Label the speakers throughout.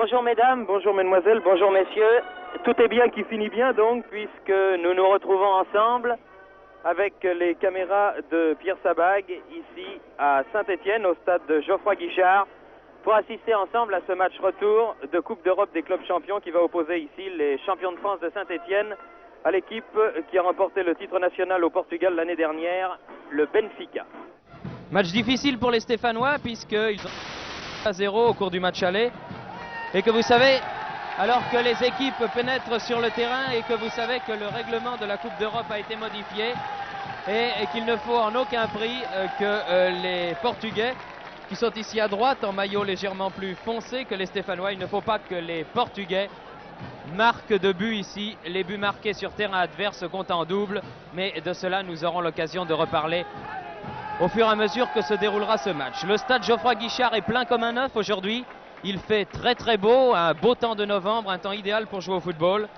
Speaker 1: Bonjour mesdames, bonjour mesdemoiselles, bonjour messieurs. Tout est bien qui finit bien donc, puisque nous nous retrouvons ensemble avec les caméras de Pierre Sabag ici à Saint-Étienne, au stade de Geoffroy Guichard, pour assister ensemble à ce match retour de Coupe d'Europe des clubs champions qui va opposer ici les champions de France de Saint-Étienne à l'équipe qui a remporté le titre national au Portugal l'année dernière, le Benfica.
Speaker 2: Match difficile pour les Stéphanois puisqu'ils ont 0 au cours du match aller. Et que vous savez, alors que les équipes pénètrent sur le terrain et que vous savez que le règlement de la Coupe d'Europe a été modifié et qu'il ne faut en aucun prix que les Portugais, qui sont ici à droite en maillot légèrement plus foncé que les Stéphanois, il ne faut pas que les Portugais marquent de buts ici. Les buts marqués sur terrain adverse comptent en double, mais de cela nous aurons l'occasion de reparler au fur et à mesure que se déroulera ce match. Le stade Geoffroy Guichard est plein comme un œuf aujourd'hui. Il fait très très beau, un beau temps de novembre, un temps idéal pour jouer au football.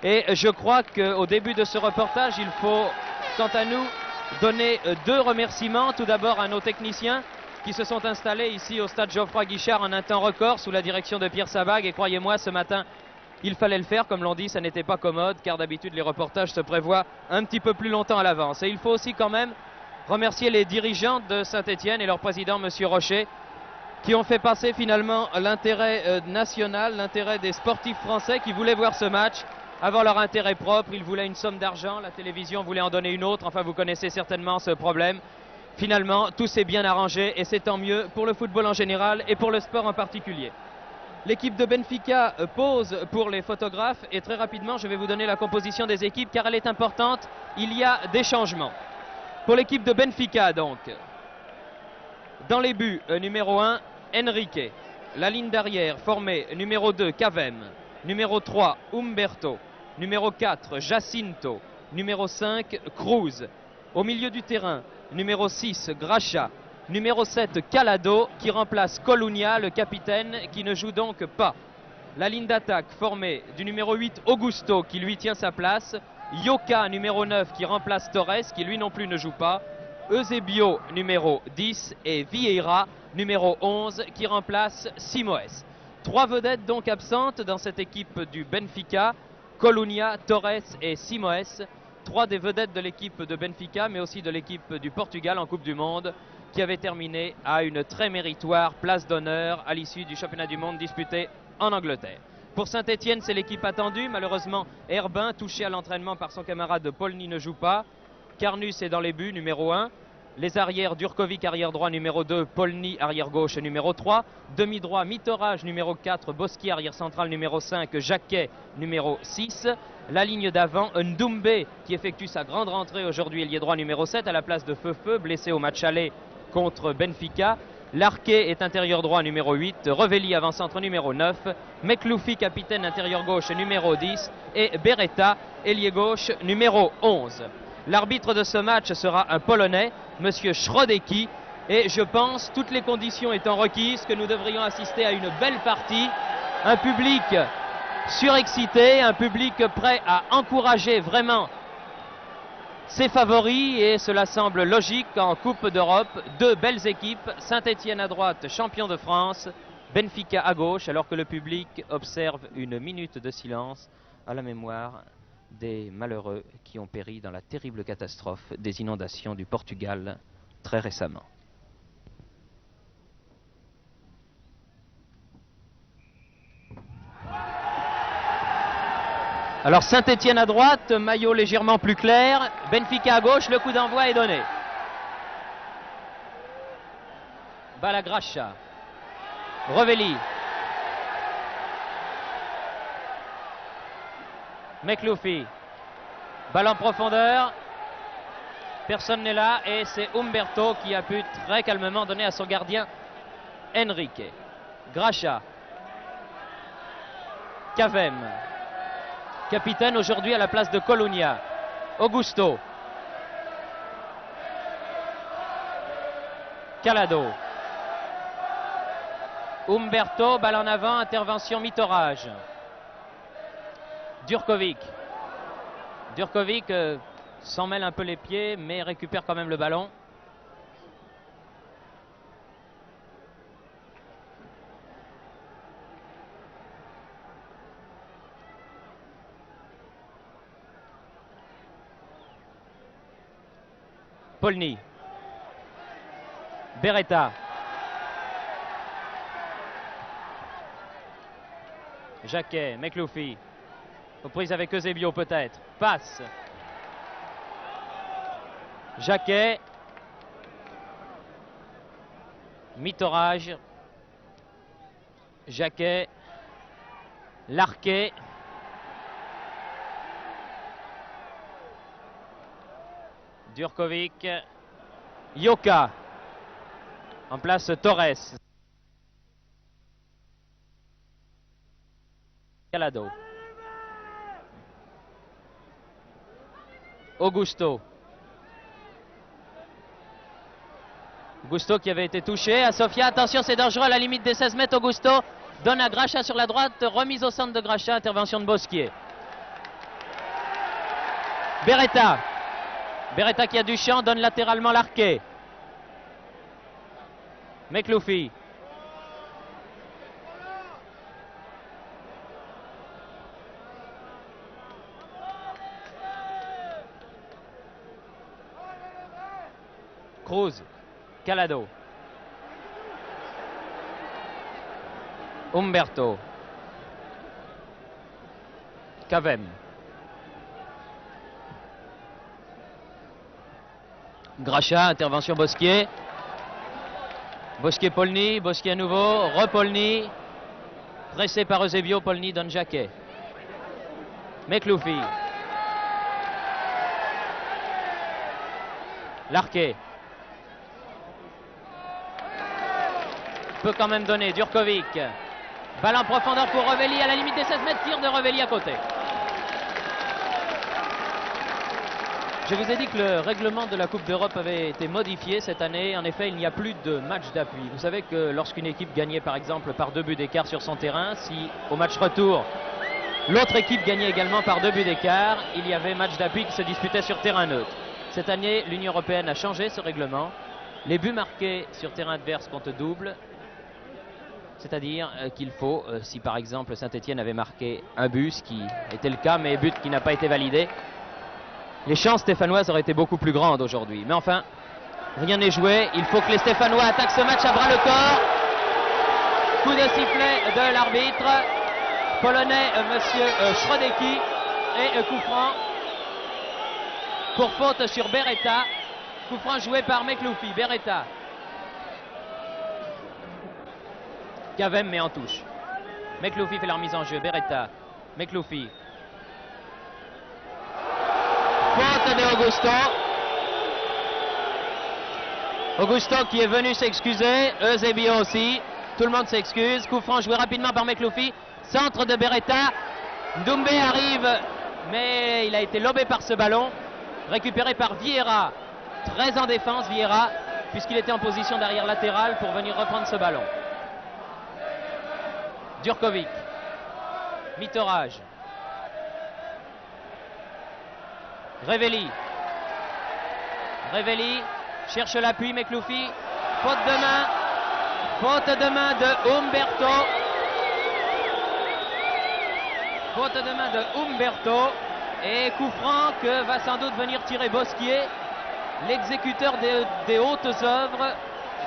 Speaker 2: Et je crois qu'au début de ce reportage, il faut, quant à nous, donner deux remerciements. Tout d'abord à nos techniciens qui se sont installés ici au stade Geoffroy Guichard en un temps record sous la direction de Pierre Sabag. Et croyez-moi, ce matin, il fallait le faire. Comme l'on dit, ça n'était pas commode, car d'habitude, les reportages se prévoient un petit peu plus longtemps à l'avance. Et il faut aussi quand même remercier les dirigeants de Saint-Étienne et leur président, M. Rocher, qui ont fait passer finalement l'intérêt national, l'intérêt des sportifs français qui voulaient voir ce match avant leur intérêt propre. Ils voulaient une somme d'argent, la télévision voulait en donner une autre, enfin vous connaissez certainement ce problème. Finalement, tout s'est bien arrangé et c'est tant mieux pour le football en général et pour le sport en particulier. L'équipe de Benfica pose pour les photographes et très rapidement je vais vous donner la composition des équipes car elle est importante, il y a des changements. Pour l'équipe de Benfica donc, dans les buts, numéro 1, Henrique. La ligne d'arrière formée numéro 2, Cavem. Numéro 3, Umberto. Numéro 4, Jacinto. Numéro 5, Cruz. Au milieu du terrain, numéro 6, Graxa. Numéro 7, Calado, qui remplace Colunia, le capitaine, qui ne joue donc pas. La ligne d'attaque formée du numéro 8, Augusto, qui lui tient sa place. Yoka, numéro 9, qui remplace Torres, qui lui non plus ne joue pas. Eusebio, numéro 10, et Vieira, numéro 11, qui remplace Simoes. Trois vedettes donc absentes dans cette équipe du Benfica, Colunia, Torres et Simoes. Trois des vedettes de l'équipe de Benfica, mais aussi de l'équipe du Portugal en Coupe du Monde, qui avait terminé à une très méritoire place d'honneur à l'issue du championnat du monde disputé en Angleterre. Pour Saint-Étienne, c'est l'équipe attendue. Malheureusement, Herbin, touché à l'entraînement par son camarade Polny, ne joue pas. Carnus est dans les buts, numéro 1. Les arrières, Durkovic, arrière droit, numéro 2. Polny, arrière gauche, numéro 3. Demi-droit, Mitorage, numéro 4. Boschi, arrière central, numéro 5. Jacquet, numéro 6. La ligne d'avant, Ndoumbe, qui effectue sa grande rentrée aujourd'hui, ailier droit, numéro 7, à la place de Feufeu, blessé au match aller contre Benfica. Larquet est intérieur droit, numéro 8. Revelli, avant-centre, numéro 9. Mekloufi, capitaine, intérieur gauche, numéro 10. Et Beretta, ailier gauche, numéro 11. L'arbitre de ce match sera un Polonais, M. Schrodecki. Et je pense, toutes les conditions étant requises, que nous devrions assister à une belle partie. Un public surexcité, un public prêt à encourager vraiment ses favoris. Et cela semble logique en Coupe d'Europe. Deux belles équipes, Saint-Étienne à droite, champion de France, Benfica à gauche, alors que le public observe une minute de silence à la mémoire des malheureux qui ont péri dans la terrible catastrophe des inondations du Portugal très récemment. Alors Saint-Étienne à droite, maillot légèrement plus clair, Benfica à gauche, le coup d'envoi est donné. Balagracha, Revelli, Mekloufi, balle en profondeur, personne n'est là et c'est Umberto qui a pu très calmement donner à son gardien Henrique. Graxa, Cavem, capitaine aujourd'hui à la place de Colunia. Augusto, Calado, Umberto, balle en avant, intervention Mitorage. Durkovic s'en mêle un peu les pieds mais récupère quand même le ballon. Polny. Beretta. Jacquet, McLoufie. Aux prises avec Eusebio peut-être. Passe. Jacquet. Mitorage. Jacquet. Larquet. Durkovic. Yoka. En place Torres. Calado. Augusto. Augusto qui avait été touché. À Sofia, attention, c'est dangereux à la limite des 16 mètres. Augusto donne à Gracha sur la droite. Remise au centre de Gracha. Intervention de Bosquier. Beretta. Beretta qui a du champ, donne latéralement Larquet. McLoufie. Cruz. Calado. Umberto. Cavem. Gracha, intervention Bosquier. Bosquier Polny, Bosquier à nouveau, Repolny. Pressé par Eusebio, Polny donne Jacquet. McLoufie. Larquet. Peut quand même donner, Durkovic. Balle en profondeur pour Revelli à la limite des 16 mètres, tir de Revelli à côté. Je vous ai dit que le règlement de la Coupe d'Europe avait été modifié cette année. En effet, il n'y a plus de match d'appui. Vous savez que lorsqu'une équipe gagnait par exemple par 2 buts d'écart sur son terrain, si au match retour, l'autre équipe gagnait également par 2 buts d'écart, il y avait match d'appui qui se disputait sur terrain neutre. Cette année, l'Union européenne a changé ce règlement. Les buts marqués sur terrain adverse comptent double. C'est-à-dire qu'il faut, si par exemple Saint-Etienne avait marqué un but, ce qui était le cas, mais but qui n'a pas été validé, les chances stéphanoises auraient été beaucoup plus grandes aujourd'hui. Mais enfin, rien n'est joué. Il faut que les Stéphanois attaquent ce match à bras le corps. Coup de sifflet de l'arbitre. Polonais, monsieur Schrodecki. Et coup franc pour faute sur Beretta. Coup franc joué par McLoufie. Beretta. Cavem met en touche. McLoufie fait la remise en jeu. Beretta. McLoufie. Faute de Augusto. Augusto qui est venu s'excuser. Eusebio aussi. Tout le monde s'excuse. Coup franc joué rapidement par McLoufie. Centre de Beretta. Doumbé arrive, mais il a été lobé par ce ballon. Récupéré par Vieira. Très en défense Vieira, puisqu'il était en position d'arrière latéral pour venir reprendre ce ballon. Durkovic. Mitorage. Revelli. Revelli cherche l'appui, McLoufie. Faute de main. Faute de main de Umberto. Faute de main de Umberto. Et coup franc que va sans doute venir tirer Bosquier, l'exécuteur des hautes œuvres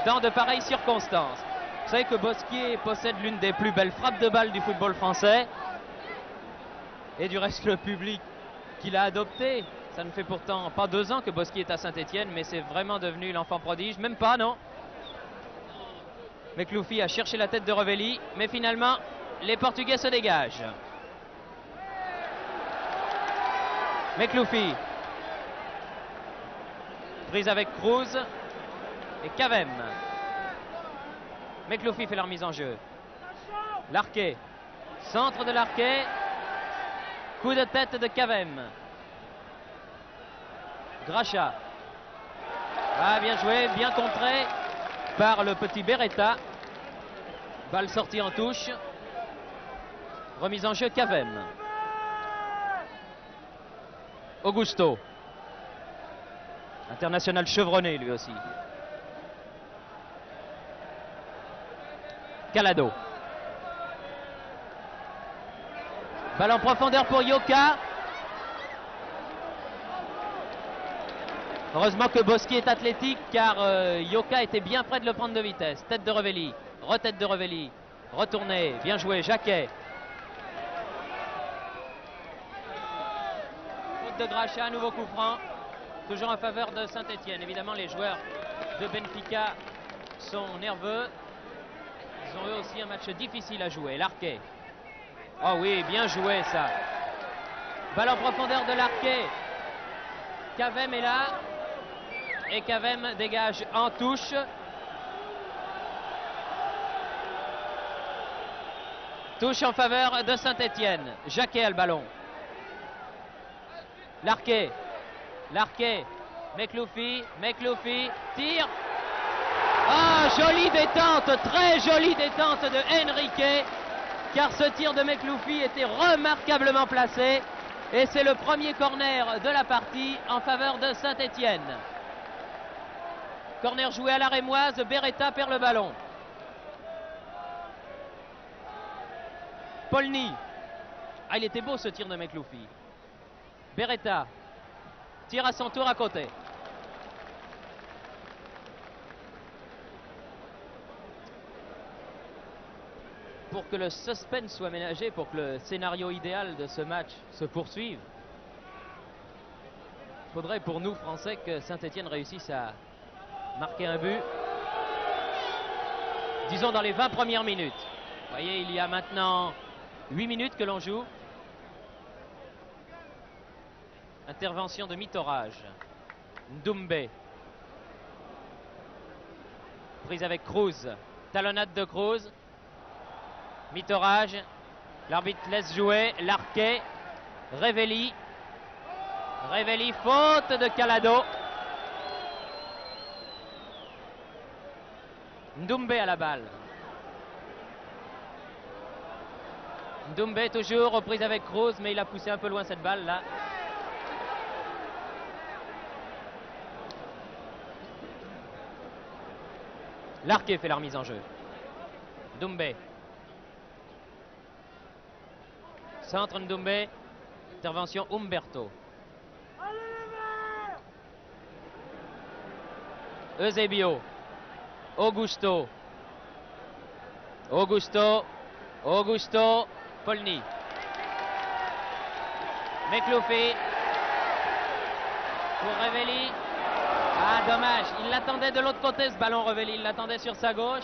Speaker 2: dans de pareilles circonstances. Vous savez que Bosquier possède l'une des plus belles frappes de balle du football français. Et du reste, le public qu'il a adopté. Ça ne fait pourtant pas 2 ans que Bosquier est à Saint-Etienne, mais c'est vraiment devenu l'enfant prodige. Même pas, non. McLoufie a cherché la tête de Revelli, mais finalement, les Portugais se dégagent. McLoufie. Prise avec Cruz et Cavem. McLoufie fait la remise en jeu. Larquet. Centre de Larquet. Coup de tête de Cavem. Gracha. Ah, bien joué, bien contré par le petit Beretta. Balle sortie en touche. Remise en jeu Cavem. Augusto. International chevronné lui aussi. Calado. Balle en profondeur pour Yoka. Heureusement que Bosquier est athlétique car Yoka était bien près de le prendre de vitesse. Tête de Revelli, retête de Revelli, retourné, bien joué, Jacquet. Faute de Gracia, nouveau coup franc, toujours en faveur de Saint-Étienne. Évidemment les joueurs de Benfica sont nerveux. Ils ont eux aussi un match difficile à jouer. Larquet. Oh oui, bien joué ça. Balle en profondeur de Larquet. Cavem est là. Et Cavem dégage en touche. Touche en faveur de Saint-Étienne. Jacquet a le ballon. Larquet. Larquet. Mekloufi. Mekloufi. Tire. Ah, jolie détente. Très jolie détente de Henrique. Car ce tir de Mekloufi était remarquablement placé. Et c'est le premier corner de la partie en faveur de Saint-Étienne. Corner joué à la rémoise, Beretta perd le ballon. Polny. Ah, il était beau ce tir de Mekloufi. Beretta tire à son tour à côté. Pour que le suspense soit ménagé, pour que le scénario idéal de ce match se poursuive, il faudrait pour nous Français que Saint-Étienne réussisse à marquer un but, disons dans les 20 premières minutes. Vous voyez, il y a maintenant 8 minutes que l'on joue. Intervention de Mitorage. Ndoumbe. Prise avec Cruz. Talonnade de Cruz. Mitorage. L'arbitre laisse jouer. Larquet. Revelli. Revelli, faute de Calado. Ndoumbe à la balle. Ndoumbe toujours, reprise avec Cruz, mais il a poussé un peu loin cette balle là. Larquet fait la remise en jeu. Ndoumbe. Centre Ndoumbe. Intervention Umberto. Eusebio. Augusto. Augusto. Augusto. Polny. Mekloufi. Pour Revelli. Ah, dommage. Il l'attendait de l'autre côté ce ballon, Revelli. Il l'attendait sur sa gauche.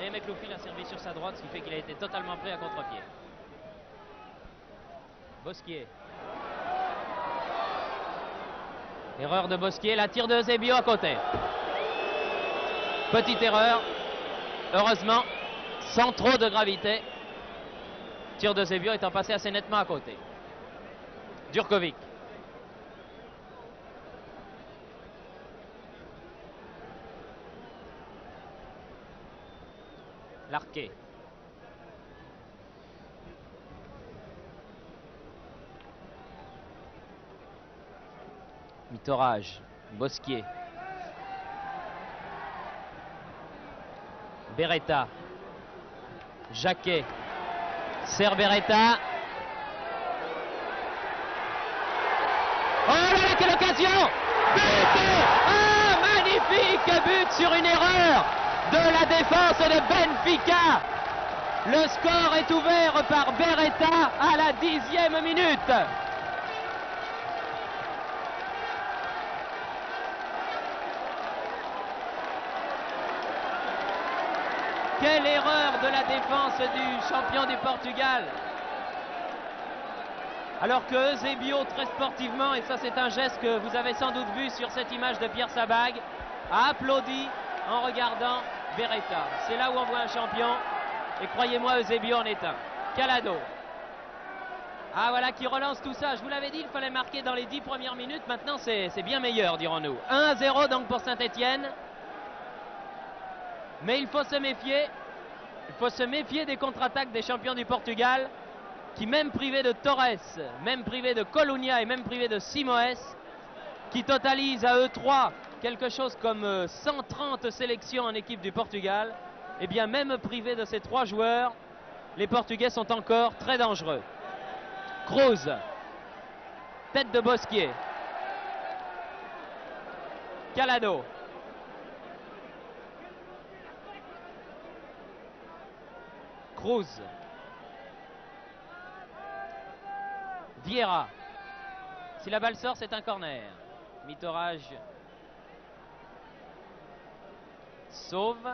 Speaker 2: Et Mekloufi l'a servi sur sa droite, ce qui fait qu'il a été totalement pris à contre-pied. Bosquier. Erreur de Bosquier. La tire de Eusebio à côté. Petite erreur. Heureusement, sans trop de gravité. Tir de Eusebio étant passé assez nettement à côté. Djurkovic. Larquet. Mitorage. Bosquier. Beretta. Jacquet. Serre Beretta. Oh là là, quelle occasion! But! Ah, magnifique but sur une erreur de la défense de Benfica. Le score est ouvert par Beretta à la 10e minute. Quelle erreur de la défense du champion du Portugal. Alors que Eusebio, très sportivement, et ça c'est un geste que vous avez sans doute vu sur cette image de Pierre Sabag, a applaudi en regardant Beretta. C'est là où on voit un champion, et croyez-moi, Eusebio en est un. Calado. Ah voilà, qui relance tout ça. Je vous l'avais dit, il fallait marquer dans les 10 premières minutes. Maintenant c'est bien meilleur, dirons-nous. 1-0 donc pour Saint-Étienne. Mais il faut se méfier. Il faut se méfier des contre-attaques des champions du Portugal qui, même privés de Torres, même privés de Colunia et même privés de Simoes, qui totalisent à eux trois quelque chose comme 130 sélections en équipe du Portugal, et bien même privés de ces trois joueurs, les Portugais sont encore très dangereux. Cruz, tête de Bosquier. Calado. Cruz. Vieira. Si la balle sort, c'est un corner. Mitorage sauve.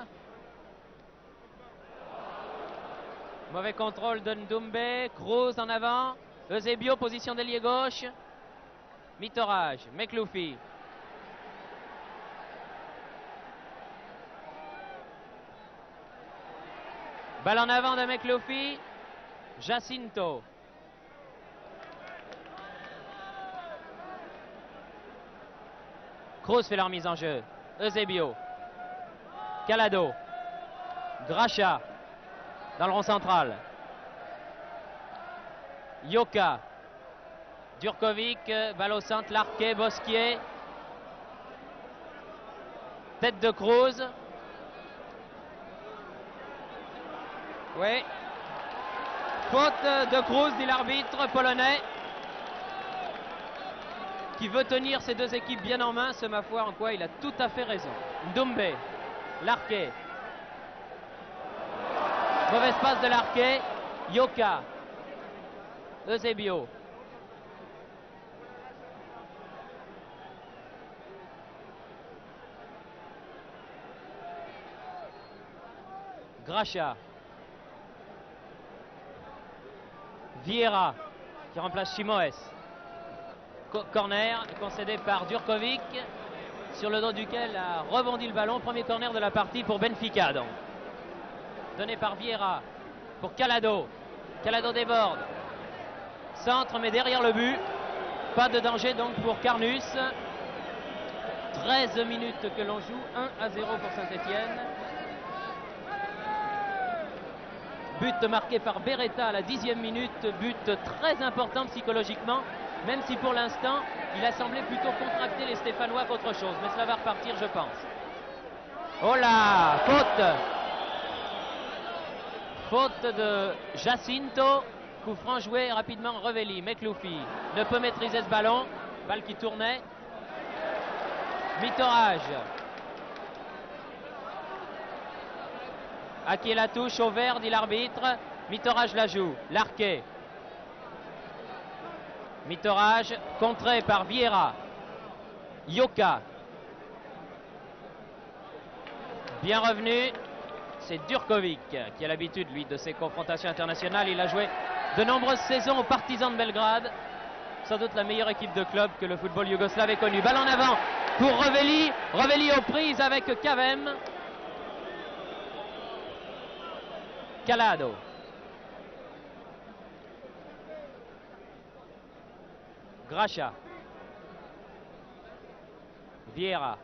Speaker 2: Mauvais contrôle de Ndoumbe. Cruz en avant. Eusebio, position d'ailier gauche. Mitorage. Mekloufi. Balle en avant de Mekloufi. Jacinto. Cruz fait leur mise en jeu. Eusebio. Calado. Gracha. Dans le rond central. Yoka. Durkovic. Balle au centre. Larquet. Bosquier. Tête de Cruz. Oui. Faute de Cruz, dit l'arbitre polonais, qui veut tenir ces deux équipes bien en main, ce ma foi en quoi il a tout à fait raison. Ndoumbe, Larquet. Mauvaise passe de Larquet. Yoka. Eusebio. Gracha. Vieira qui remplace Chimoes. Corner concédé par Durkovic, sur le dos duquel a rebondi le ballon. Premier corner de la partie pour Benfica donc. Donné par Vieira pour Calado. Calado déborde. Centre mais derrière le but. Pas de danger donc pour Carnus. 13 minutes que l'on joue. 1-0 pour Saint-Étienne. But marqué par Beretta à la 10e minute. But très important psychologiquement. Même si pour l'instant, il a semblé plutôt contracter les Stéphanois qu'autre chose. Mais cela va repartir, je pense. Oh là, faute. Faute de Jacinto. Coup franc joué rapidement Revelli. Mekloufi ne peut maîtriser ce ballon. Balle qui tournait. Mitorage. À qui est la touche? Au vert, dit l'arbitre. Mitorage la joue. Larquet. Mitorage contré par Vieira. Yoka. Bien revenu. C'est Durkovic qui a l'habitude, lui, de ces confrontations internationales. Il a joué de nombreuses saisons aux Partisans de Belgrade. Sans doute la meilleure équipe de club que le football yougoslave ait connue. Balle en avant pour Revelli. Revelli aux prises avec Cavem. Calado. Gracha. Vieira.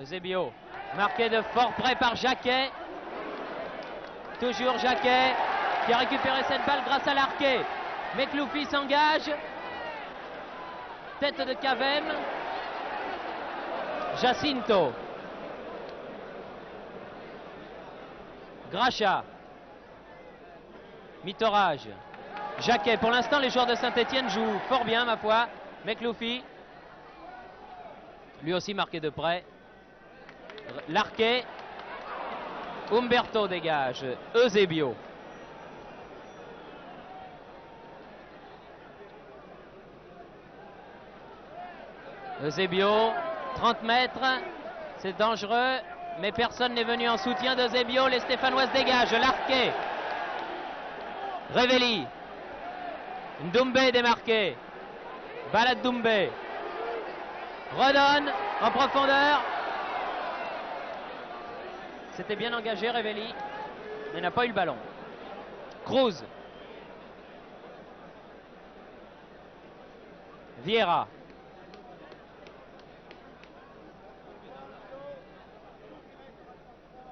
Speaker 2: Eusebio. Marqué de fort près par Jacquet. Toujours Jacquet qui a récupéré cette balle grâce à Larquet. Mekloufi s'engage. Tête de Cavem. Jacinto. Gracha. Mitorage. Jacquet. Pour l'instant, les joueurs de Saint-Étienne jouent fort bien, ma foi. Mekloufi. Lui aussi marqué de près. Larquet. Umberto dégage. Eusebio. Eusebio. 30 mètres. C'est dangereux. Mais personne n'est venu en soutien d'Eusebio. Les Stéphanois se dégagent. Larquet. Revelli. Ndoumbe démarqué. Balade Ndoumbe. Redonne en profondeur. C'était bien engagé Revelli, mais n'a pas eu le ballon. Cruz. Vieira.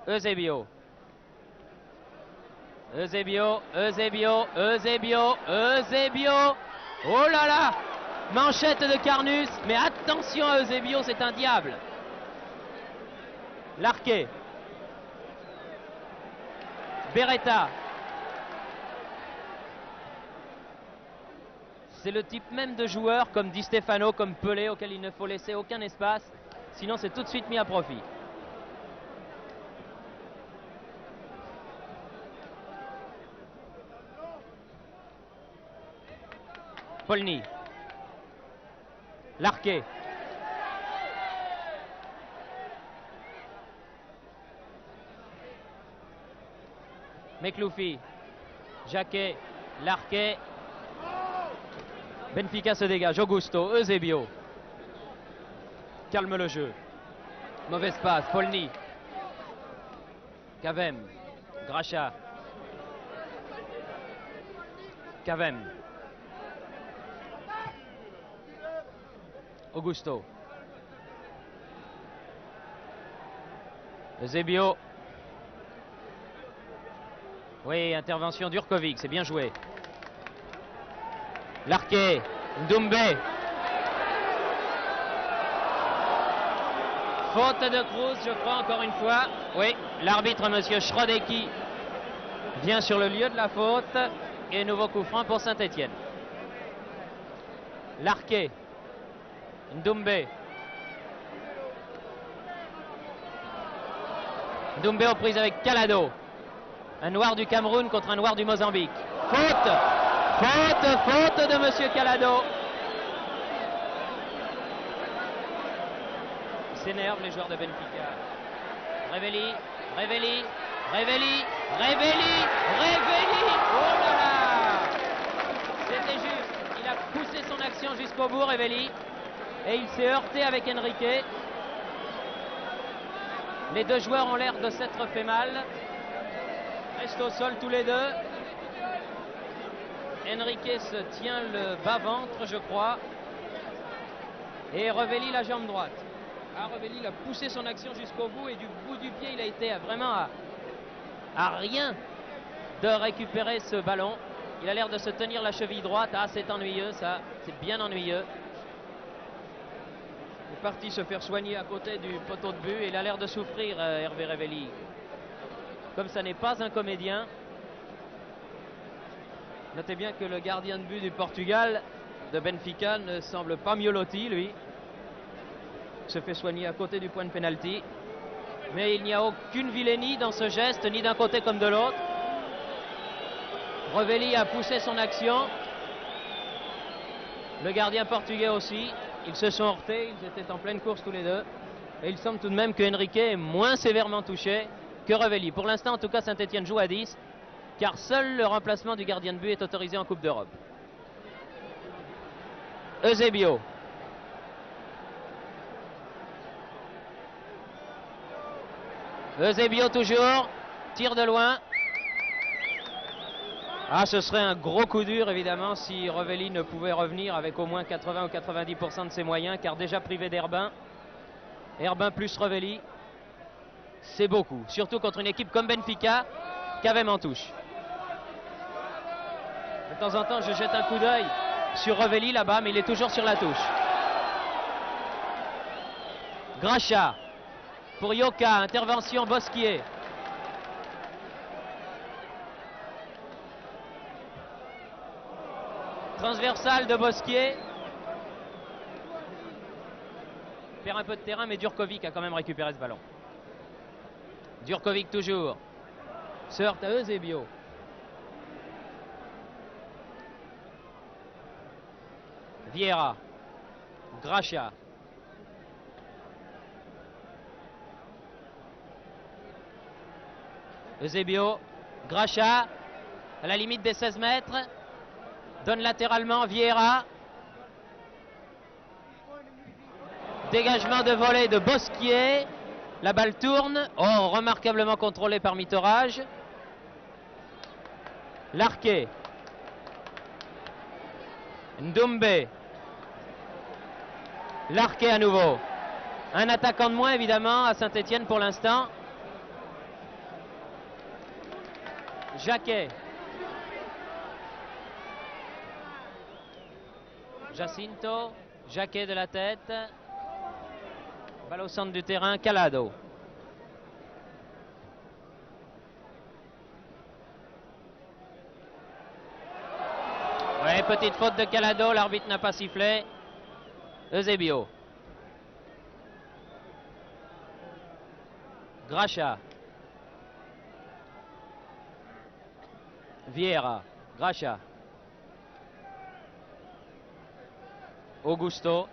Speaker 2: Eusebio. Eusebio, Eusebio, Eusebio, Eusebio. Oh là là! Manchette de Carnus, mais attention à Eusebio, c'est un diable. Larquet. Beretta. C'est le type même de joueur comme Di Stefano, comme Pelé, auquel il ne faut laisser aucun espace. Sinon, c'est tout de suite mis à profit. Polny. Larquet. Mekloufi. Jacquet. Larquet. Benfica se dégage. Augusto. Eusebio. Calme le jeu. Mauvaise passe. Polny. Cavem. Gracha. Cavem. Augusto. Eusebio. Oui, intervention d'Urkovic, c'est bien joué. Larquet. Ndoumbe. Faute de Cruz, je crois, encore une fois. Oui, l'arbitre, monsieur Schrodecki, vient sur le lieu de la faute. Et nouveau coup franc pour Saint-Étienne. Larquet. Ndoumbe. Ndoumbe aux prises avec Calado. Un noir du Cameroun contre un noir du Mozambique. Faute. Faute de monsieur Calado. Ils s'énervent les joueurs de Benfica. Révéli. Oh là là. C'était juste. Il a poussé son action jusqu'au bout, Révéli. Et il s'est heurté avec Henrique. Les deux joueurs ont l'air de s'être fait mal. Restent au sol tous les deux. Henrique se tient le bas-ventre, je crois. Et Révéli la jambe droite. Révéli il a poussé son action jusqu'au bout et du bout du pied, il a été vraiment à rien de récupérer ce ballon. Il a l'air de se tenir la cheville droite. Ah, c'est ennuyeux ça, c'est bien ennuyeux. Il est parti se faire soigner à côté du poteau de but et il a l'air de souffrir, Hervé Révéli. Comme ça n'est pas un comédien. Notez bien que le gardien de but du Portugal, de Benfica, ne semble pas mieux loti, lui. Il se fait soigner à côté du point de pénalty. Mais il n'y a aucune vilainie dans ce geste, ni d'un côté comme de l'autre. Révéli a poussé son action. Le gardien portugais aussi. Ils se sont heurtés, ils étaient en pleine course tous les deux. Et il semble tout de même que Henrique est moins sévèrement touché que Révéli. Pour l'instant, en tout cas, Saint-Étienne joue à 10, car seul le remplacement du gardien de but est autorisé en Coupe d'Europe. Eusebio. Eusebio toujours, tire de loin. Ah, ce serait un gros coup dur évidemment si Révéli ne pouvait revenir avec au moins 80 ou 90% de ses moyens, car déjà privé d'Herbin. Herbin plus Révéli, c'est beaucoup, surtout contre une équipe comme Benfica, Cavem en touche. De temps en temps, je jette un coup d'œil sur Révéli là-bas, mais il est toujours sur la touche. Gracha pour Yoka, intervention Bosquier. Transversale de Bosquier. Il perd un peu de terrain, mais Durkovic a quand même récupéré ce ballon. Durkovic toujours. Se heurte à Eusebio. Vieira. Gracha. Eusebio. Gracha. À la limite des 16 mètres. Donne latéralement Vieira. Dégagement de volée de Bosquier. La balle tourne. Oh, remarquablement contrôlé par Mitorage. Larquet. Ndoumbe. Larquet à nouveau. Un attaquant de moins évidemment à Saint-Étienne pour l'instant. Jacquet. Jacinto. Jacquet de la tête. Balle au centre du terrain, Calado. Ouais, petite faute de Calado, l'arbitre n'a pas sifflé. Eusebio. Gracia. Vieira. Gracia. Augusto.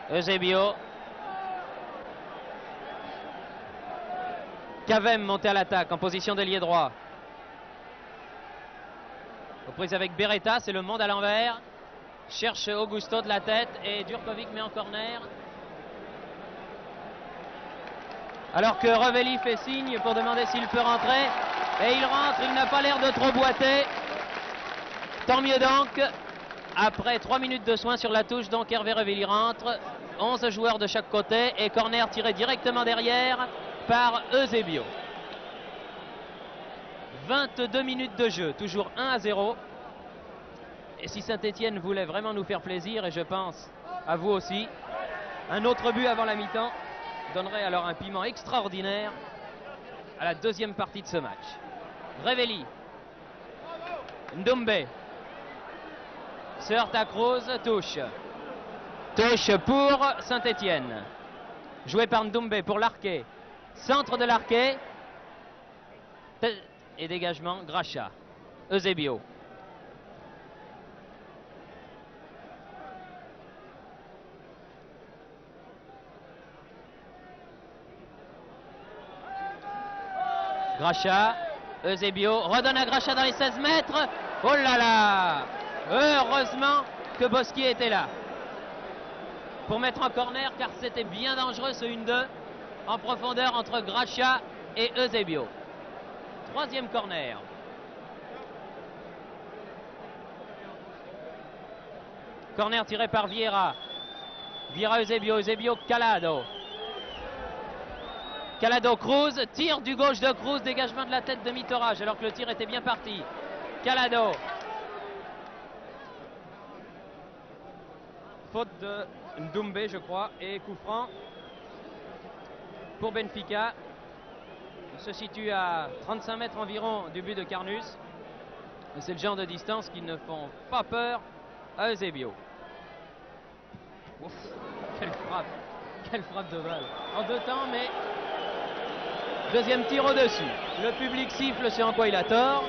Speaker 2: Eusebio. Cavem monté à l'attaque en position d'ailier droit. Aux prises avec Beretta, c'est le monde à l'envers. Cherche Augusto de la tête et Djurkovic met en corner. Alors que Revelli fait signe pour demander s'il peut rentrer. Et il rentre, il n'a pas l'air de trop boiter. Tant mieux donc. Après 3 minutes de soins sur la touche, donc Hervé Revelli rentre. 11 joueurs de chaque côté et corner tiré directement derrière par Eusebio. 22 minutes de jeu, toujours 1-0. Et si Saint-Étienne voulait vraiment nous faire plaisir, et je pense à vous aussi, un autre but avant la mi-temps donnerait alors un piment extraordinaire à la deuxième partie de ce match. Revelli. Ndombé. Se heurte à Kroos, touche. Touche pour Saint-Étienne. Joué par Ndombé pour Larquet. Centre de Larquet. Et dégagement, Gracia. Eusebio. Gracia, Eusebio, redonne à Gracia dans les 16 mètres. Oh là là! Heureusement que Boschi était là pour mettre en corner, car c'était bien dangereux ce 1-2 en profondeur entre Gracia et Eusebio. Troisième corner. Corner tiré par Vieira. Vieira, Eusebio, Eusebio, Calado. Calado, Kroos, tir du gauche de Kroos, dégagement de la tête de Mitorage alors que le tir était bien parti. Calado. Faute de Ndombé, je crois, et coup franc pour Benfica. Il se situe à 35 mètres environ du but de Carnus. C'est le genre de distance qui ne font pas peur à Eusebio. Ouf, quelle frappe de balle. En 2 temps, mais deuxième tir au-dessus. Le public siffle, c'est en quoi il a tort.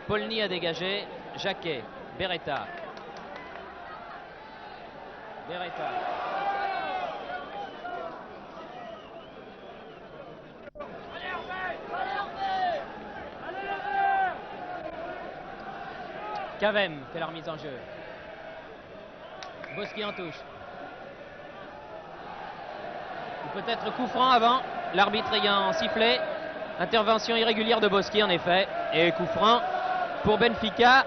Speaker 2: Polny a dégagé. Jacquet. Beretta. Beretta. Cavem fait la remise en jeu. Boschi en touche. Peut-être coup franc avant, l'arbitre ayant sifflé. Intervention irrégulière de Boschi en effet. Et coup franc pour Benfica.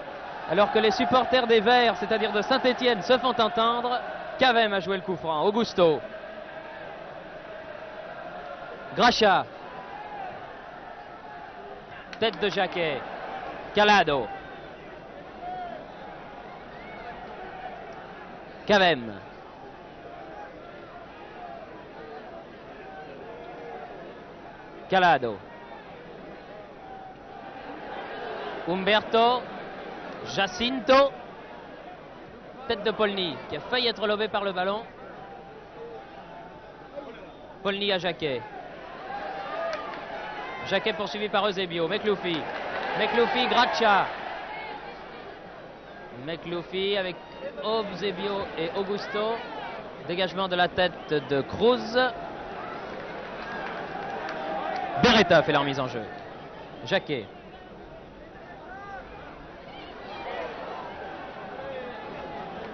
Speaker 2: Alors que les supporters des Verts, c'est-à-dire de Saint-Étienne, se font entendre. Cavem a joué le coup franc. Augusto. Gracia. Tête de Jacquet. Calado. Cavem. Calado. Umberto. Jacinto. Tête de Polny qui a failli être lobé par le ballon. Polny à Jacquet. Jacquet poursuivi par Eusebio. Mekloufi. Mekloufi, Gracia. Mekloufi avec Eusebio et Augusto. Dégagement de la tête de Kroos. Beretta fait la remise en jeu. Jacquet.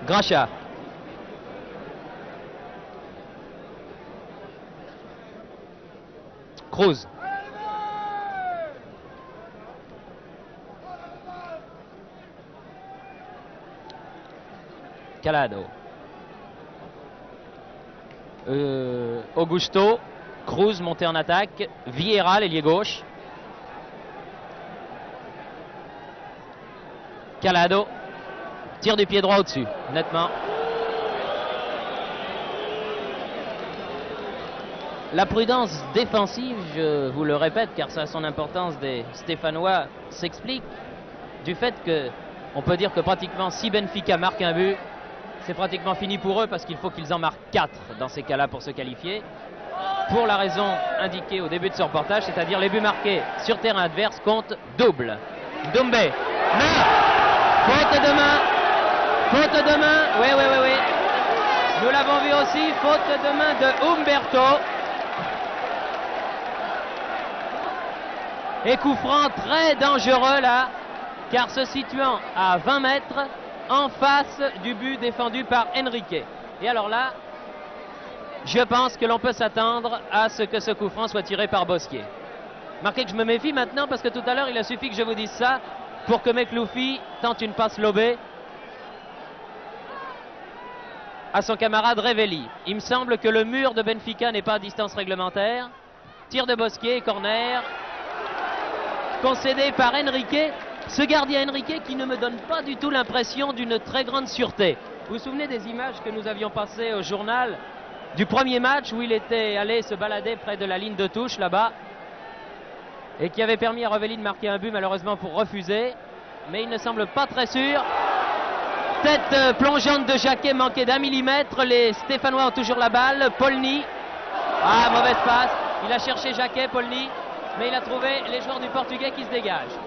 Speaker 2: Gracia. Kroos. Calado. Augusto. Kroos monté en attaque. Vieira, l'ailier gauche. Calado. Tire du pied droit au-dessus, nettement. La prudence défensive, je vous le répète, car ça a son importance, des Stéphanois s'explique du fait que on peut dire que pratiquement si Benfica marque un but, c'est pratiquement fini pour eux parce qu'il faut qu'ils en marquent 4 dans ces cas-là pour se qualifier. Pour la raison indiquée au début de ce reportage, c'est-à-dire les buts marqués sur terrain adverse comptent double. Doumbé, main, faute de main, oui, oui, oui, oui. Nous l'avons vu aussi, faute de main de Umberto. Et coup franc très dangereux là, car se situant à 20 mètres en face du but défendu par Henrique. Et alors là, je pense que l'on peut s'attendre à ce que ce coup franc soit tiré par Bosquier. Marquez que je me méfie maintenant parce que tout à l'heure il a suffi que je vous dise ça pour que Mekloufi tente une passe lobée à son camarade Revelli. Il me semble que le mur de Benfica n'est pas à distance réglementaire. Tir de Bosquier, corner concédé par Henrique. Ce gardien Henrique qui ne me donne pas du tout l'impression d'une très grande sûreté. Vous vous souvenez des images que nous avions passées au journal du premier match où il était allé se balader près de la ligne de touche là-bas et qui avait permis à Revelli de marquer un but, malheureusement pour refuser, mais il ne semble pas très sûr. Tête plongeante de Jacquet manquée d'1 millimètre, les Stéphanois ont toujours la balle. Polny, mauvaise passe, il a cherché Jacquet, Polny, mais il a trouvé les joueurs du Portugais qui se dégagent.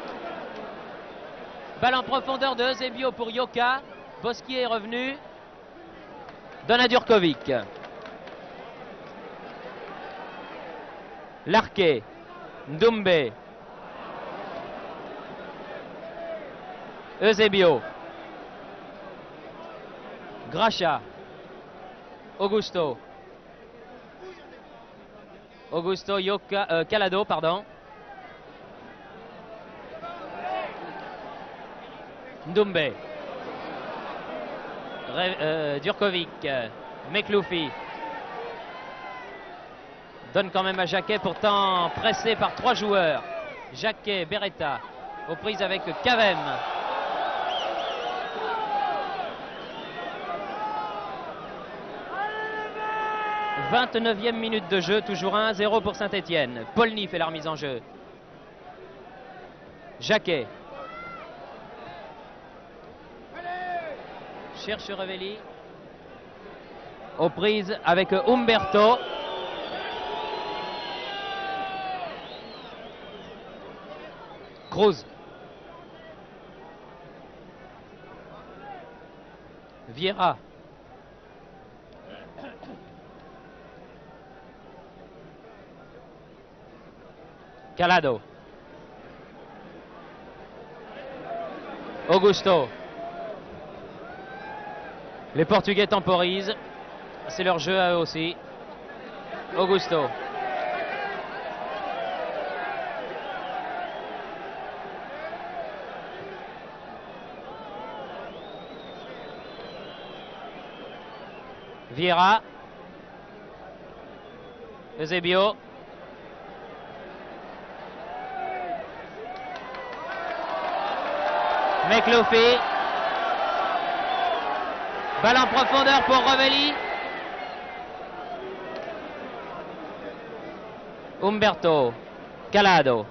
Speaker 2: Balle en profondeur de Eusebio pour Yoka. Bosquier est revenu. Donne à Durkovic. Larquet. Doumbé. Eusebio. Gracha. Augusto. Yoka, Calado, pardon. Doumbé. Durkovic. Mekloufi. Donne quand même à Jacquet, pourtant pressé par 3 joueurs. Jacquet, Beretta, aux prises avec Cavem. « 29e minute de jeu, toujours 1-0 pour Saint-Étienne. Polny fait la remise en jeu. Jacquet. Cherche Revelli. Aux prises avec Umberto. Cruz. Vieira. Calado. Augusto. Les Portugais temporisent. C'est leur jeu à eux aussi. Augusto. Vieira. Eusebio. Mekloufi. Balle en profondeur pour Revelli. Umberto. Calado.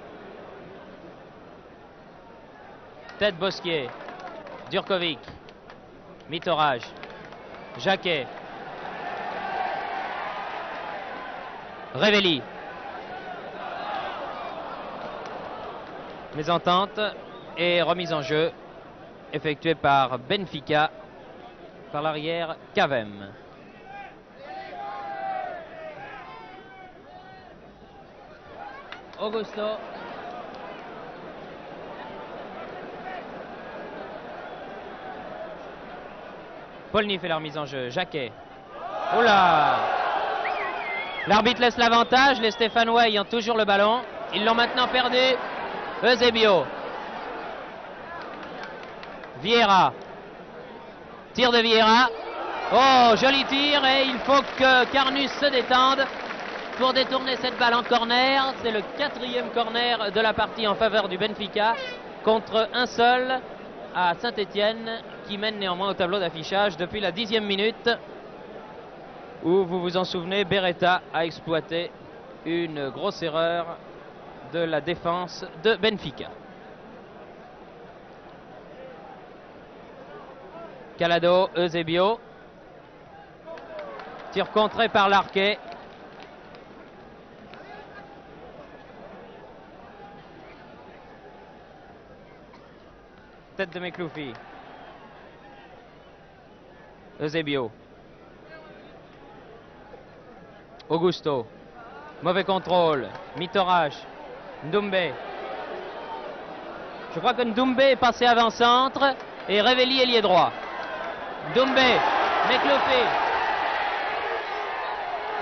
Speaker 2: Tête Bosquier. Durkovic. Mitorage. Jacquet. Revelli. Mésentente et remise en jeu effectuée par Benfica, par l'arrière Cavem. Augusto. Polny fait la remise en jeu. Jacquet. Oula! L'arbitre laisse l'avantage, les Stéphanois ayant toujours le ballon. Ils l'ont maintenant perdu. Eusebio. Vieira. Tir de Vieira. Oh, joli tir, et il faut que Carnus se détende pour détourner cette balle en corner. C'est le 4e corner de la partie en faveur du Benfica contre un seul à Saint-Étienne qui mène néanmoins au tableau d'affichage depuis la 10e minute. où, vous vous en souvenez, Beretta a exploité une grosse erreur de la défense de Benfica. Calado, Eusebio. Tir contré par Larquet. Tête de Mekloufi. Eusebio. Augusto. Mauvais contrôle. Mitorage. Ndoumbe. Je crois que Ndoumbe est passé avant-centre et Revelli ailier droit. Ndoumbe. Mekloufi.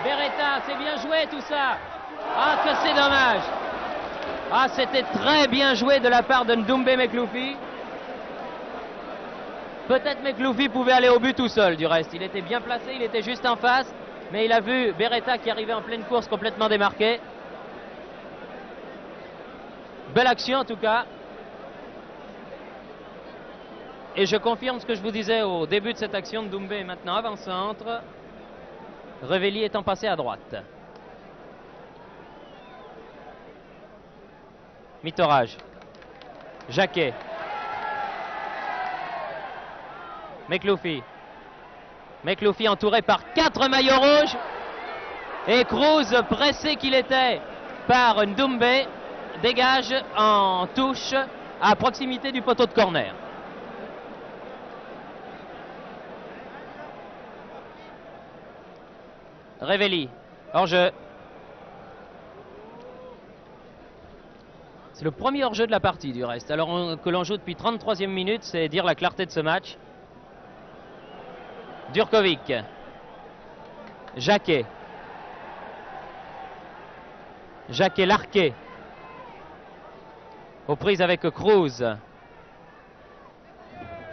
Speaker 2: Beretta, c'est bien joué tout ça. Ah, que c'est dommage. Ah, c'était très bien joué de la part de Ndoumbe Mekloufi. Peut-être Mekloufi pouvait aller au but tout seul, du reste. Il était bien placé, il était juste en face. Mais il a vu Beretta qui arrivait en pleine course, complètement démarqué. Belle action en tout cas. Et je confirme ce que je vous disais au début de cette action. Ndoumbe est maintenant avant-centre. Revelli étant passé à droite. Mitorage. Jacquet. Mekloufi. Mekloufi entouré par 4 maillots rouges. Et Cruz, pressé qu'il était par Ndoumbe, dégage en touche à proximité du poteau de corner. Revelli, hors-jeu. C'est le premier hors-jeu de la partie du reste. Alors que l'on joue depuis 33e minute, c'est dire la clarté de ce match. Durkovic. Jacquet. Jacquet Larquet. Aux prises avec Cruz.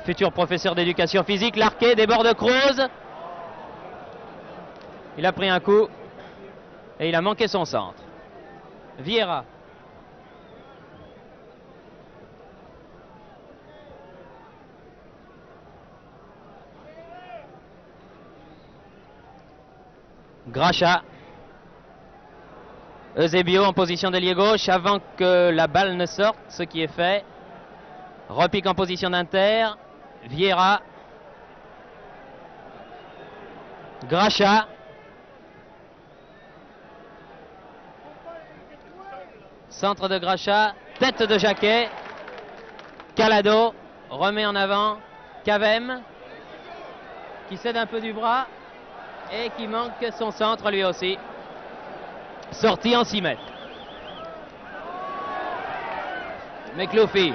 Speaker 2: Futur professeur d'éducation physique. Larquet déborde Cruz. Il a pris un coup et il a manqué son centre. Vieira. Gracha. Eusebio en position d'ailier gauche avant que la balle ne sorte, ce qui est fait. Repique en position d'inter. Vieira. Gracha. Centre de Gracha. Tête de Jacquet. Calado remet en avant Cavem qui cède un peu du bras et qui manque son centre lui aussi. Sorti en 6 mètres. Mekloufi.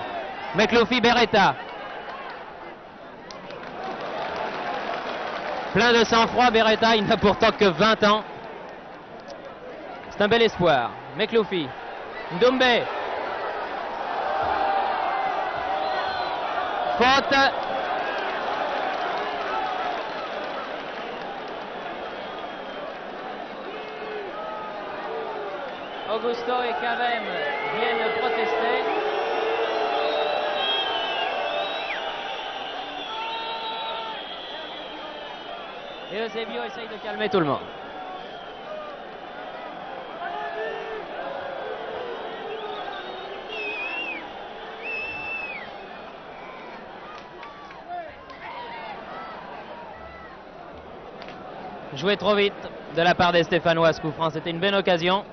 Speaker 2: Mekloufi Beretta. Plein de sang-froid Beretta, il n'a pourtant que 20 ans. C'est un bel espoir. Mekloufi. Ndoumbe. Faute. Augusto et Cavem viennent protester. Et Eusebio essaye de calmer tout le monde. Joué trop vite de la part des Stéphanois, ce coup franc. C'était une bonne occasion.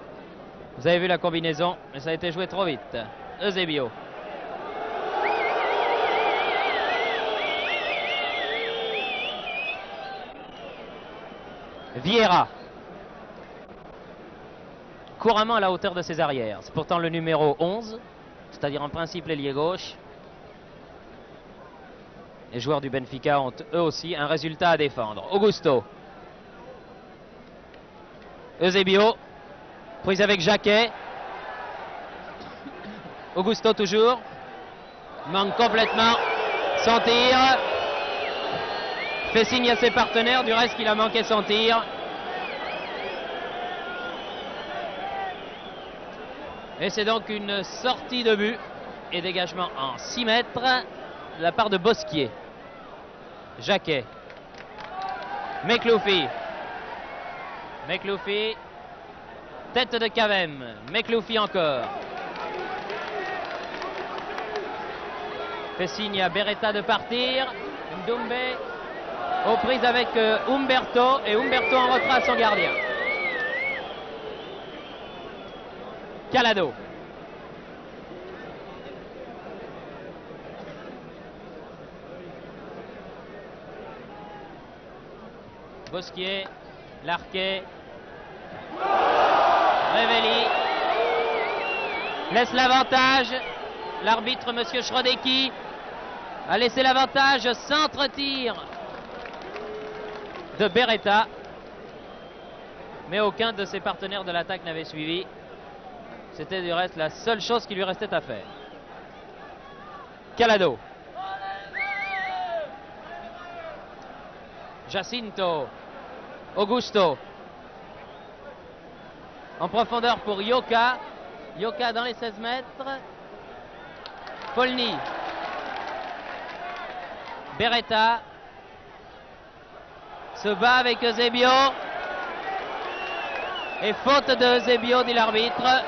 Speaker 2: Vous avez vu la combinaison, mais ça a été joué trop vite. Eusebio. Vieira. Couramment à la hauteur de ses arrières. C'est pourtant le numéro 11, c'est-à-dire en principe l'ailier gauche. Les joueurs du Benfica ont eux aussi un résultat à défendre. Augusto. Eusebio. Prise avec Jacquet. Augusto toujours. Manque complètement son tir. Fait signe à ses partenaires, du reste qu'il a manqué son tir. Et c'est donc une sortie de but et dégagement en 6 mètres de la part de Bosquier. Jacquet. Mekloufi. Mekloufi. Tête de Cavem. Mekloufi encore. Fait signe à Beretta de partir. Ndoumbe aux prises avec Umberto. Et Umberto en retrait à son gardien. Calado. Bosquier, Larquet, Revelli laisse l'avantage. L'arbitre, monsieur Schrodecki, a laissé l'avantage. Centre-tir de Beretta. Mais aucun de ses partenaires de l'attaque n'avait suivi. C'était du reste la seule chose qui lui restait à faire. Calado. Jacinto. Augusto. En profondeur pour Yoka. Yoka dans les 16 mètres. Polny. Beretta. Se bat avec Eusebio. Et faute de Eusebio, dit l'arbitre.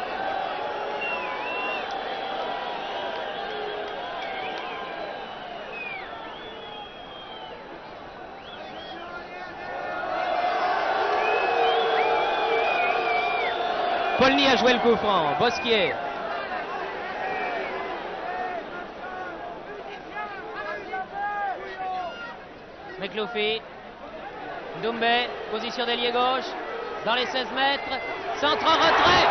Speaker 2: Polny a joué le coup franc. Bosquier. Mekloufi. Ndoumbe. Position d'ailier gauche. Dans les 16 mètres. Centre en retrait.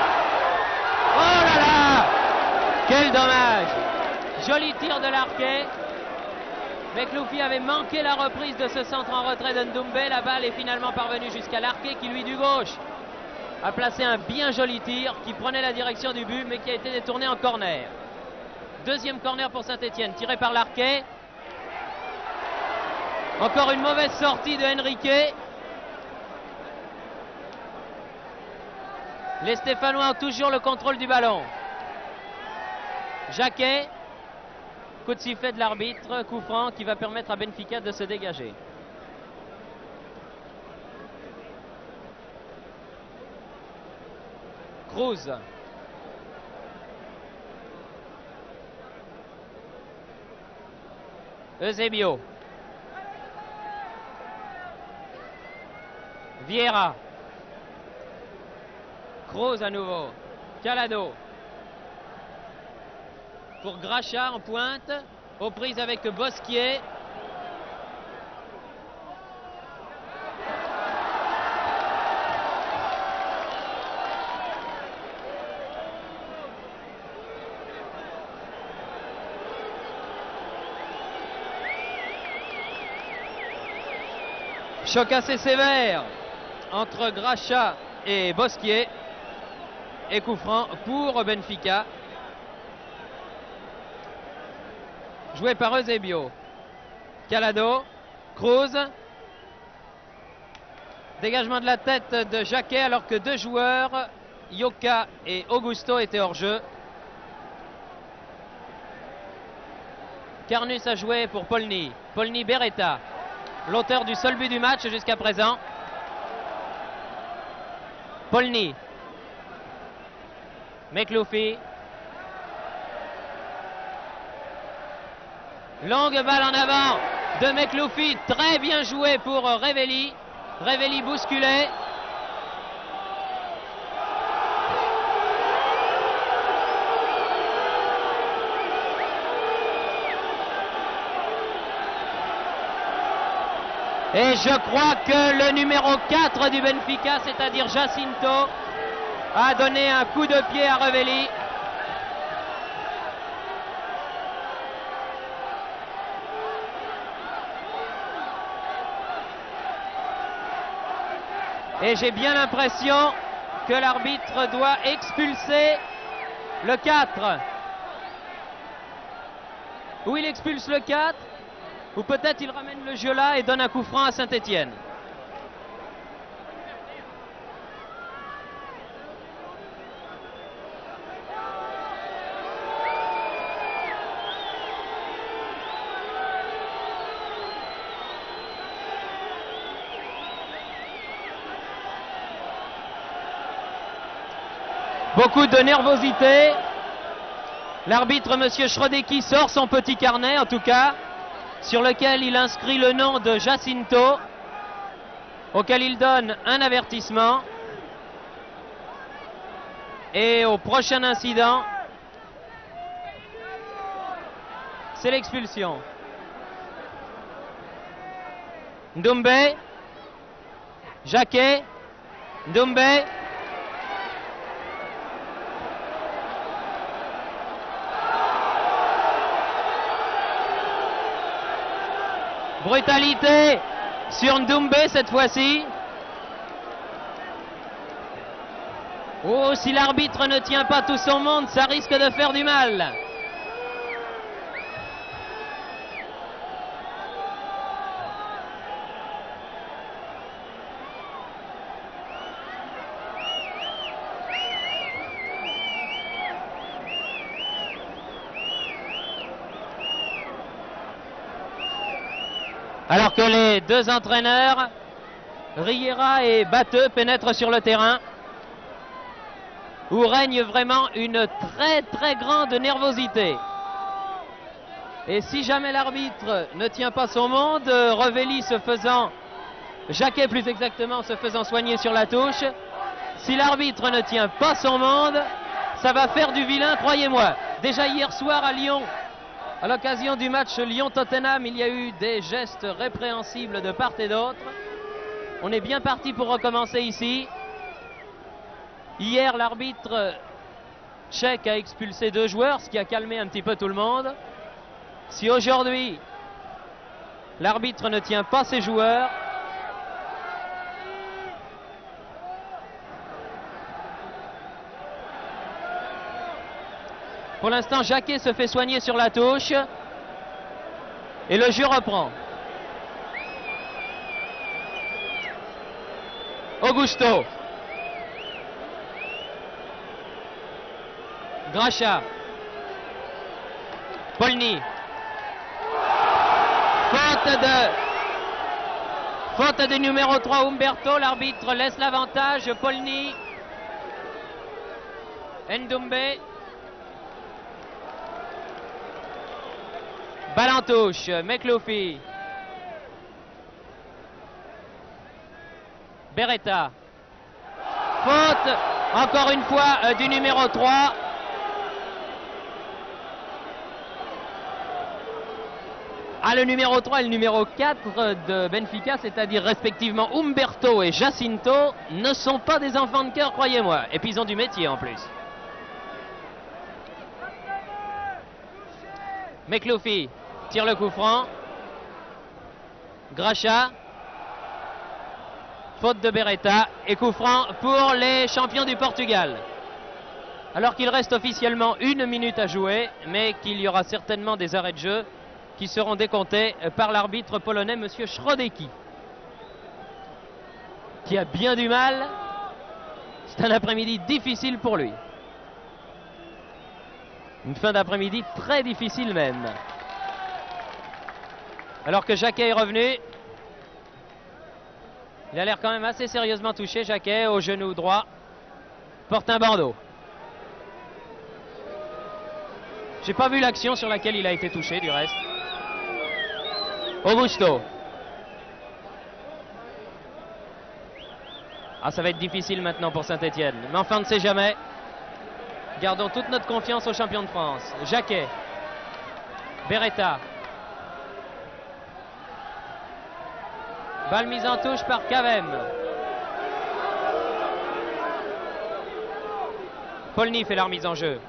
Speaker 2: Oh là là! Quel dommage! Joli tir de Larquet. Mekloufi avait manqué la reprise de ce centre en retrait de Ndoumbe. La balle est finalement parvenue jusqu'à Larquet qui, lui, du gauche, a placé un bien joli tir qui prenait la direction du but mais qui a été détourné en corner. Deuxième corner pour Saint-Étienne, tiré par Larquet. Encore une mauvaise sortie de Henrique. Les Stéphanois ont toujours le contrôle du ballon. Jacquet. Coup de sifflet de l'arbitre, coup franc qui va permettre à Benfica de se dégager. Cruz. Eusebio. Vieira. Cruz à nouveau. Calado. Pour Gracha en pointe. Aux prises avec Bosquier. Choc assez sévère entre Gracha et Bosquier. Et coup franc pour Benfica. Joué par Eusebio. Calado. Cruz. Dégagement de la tête de Jacquet alors que deux joueurs, Yoka et Augusto, étaient hors jeu. Carnus a joué pour Polny. Polny Beretta. L'auteur du seul but du match jusqu'à présent. Polny. Mekloufi. Longue balle en avant de Mekloufi. Très bien joué pour Revelli. Revelli bousculé. Et je crois que le numéro 4 du Benfica, c'est-à-dire Jacinto, a donné un coup de pied à Revelli. Et j'ai bien l'impression que l'arbitre doit expulser le 4. Ou il expulse le 4, ou peut-être il ramène le jeu là et donne un coup franc à Saint-Étienne. Beaucoup de nervosité. L'arbitre, monsieur Schrodecki, sort son petit carnet, en tout cas, sur lequel il inscrit le nom de Jacinto, auquel il donne un avertissement. Et au prochain incident, c'est l'expulsion. Ndoumbe, Jacquet, Ndoumbe. Brutalité sur Ndoumbe cette fois-ci. Oh, si l'arbitre ne tient pas tout son monde, ça risque de faire du mal. Alors que les deux entraîneurs, Riera et Batteux, pénètrent sur le terrain, où règne vraiment une très grande nervosité. Et si jamais l'arbitre ne tient pas son monde, Revelli se faisant, Jacquet plus exactement, se faisant soigner sur la touche, si l'arbitre ne tient pas son monde, ça va faire du vilain, croyez-moi. Déjà hier soir à Lyon, à l'occasion du match Lyon-Tottenham, il y a eu des gestes répréhensibles de part et d'autre. On est bien parti pour recommencer ici. Hier, l'arbitre tchèque a expulsé 2 joueurs, ce qui a calmé un petit peu tout le monde. Si aujourd'hui, l'arbitre ne tient pas ses joueurs, pour l'instant, Jacquet se fait soigner sur la touche et le jeu reprend. Augusto. Gracha. Polny. Faute de numéro 3 Umberto. L'arbitre laisse l'avantage. Polny. Ndoumbe. Balle en touche. Mekloufi. Beretta. Faute encore une fois du numéro 3. Ah, le numéro 3 et le numéro 4 de Benfica, c'est-à-dire respectivement Umberto et Jacinto, ne sont pas des enfants de cœur, croyez-moi. Et puis ils ont du métier en plus. Mekloufi tire le coup franc. Gracha. Faute de Beretta et coup franc pour les champions du Portugal. Alors qu'il reste officiellement 1 minute à jouer, mais qu'il y aura certainement des arrêts de jeu qui seront décomptés par l'arbitre polonais, monsieur Schrodecki, qui a bien du mal. C'est un après-midi difficile pour lui. Une fin d'après-midi très difficile même. Alors que Jacquet est revenu. Il a l'air quand même assez sérieusement touché, Jacquet, au genou droit. Porte un bandeau. J'ai pas vu l'action sur laquelle il a été touché, du reste. Augusto. Ah, ça va être difficile maintenant pour Saint-Étienne. Mais enfin, on ne sait jamais. Gardons toute notre confiance aux champions de France. Jacquet. Beretta. Balle mise en touche par Cavem. Polny fait la remise en jeu.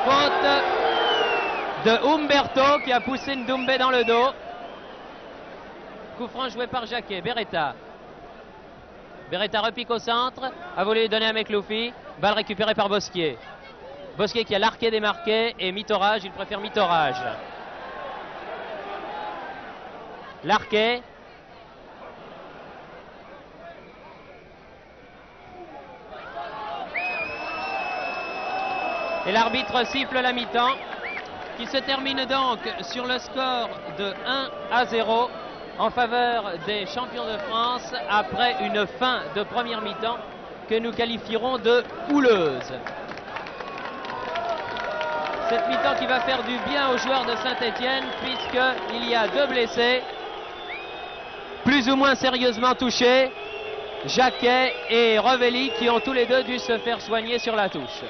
Speaker 2: Faute de Umberto qui a poussé Ndoumbe dans le dos. Coup franc joué par Jacquet. Beretta. Beretta repique au centre. A voulu lui donner à Mekloufi. Balle récupérée par Bosquier. Bosquier qui a l'arqué démarqué et Mitorage. Il préfère Mitorage. Larquet. Et l'arbitre siffle la mi-temps qui se termine donc sur le score de 1-0 en faveur des champions de France après une fin de première mi-temps que nous qualifierons de houleuse. Cette mi-temps qui va faire du bien aux joueurs de Saint-Étienne puisqu'il y a 2 blessés, plus ou moins sérieusement touchés, Jacquet et Revelli qui ont tous les deux dû se faire soigner sur la touche.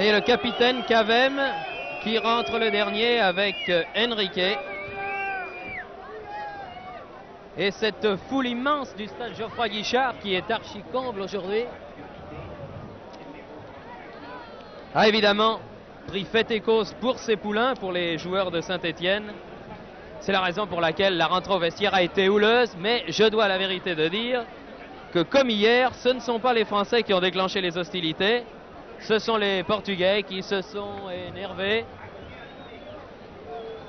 Speaker 2: Et le capitaine Cavem qui rentre le dernier avec Enrique. Et cette foule immense du stade Geoffroy Guichard qui est archi comble aujourd'hui a évidemment pris fait et cause pour ses poulains, pour les joueurs de Saint-Étienne. C'est la raison pour laquelle la rentrée au vestiaire a été houleuse, mais je dois la vérité de dire que comme hier, ce ne sont pas les Français qui ont déclenché les hostilités. Ce sont les Portugais qui se sont énervés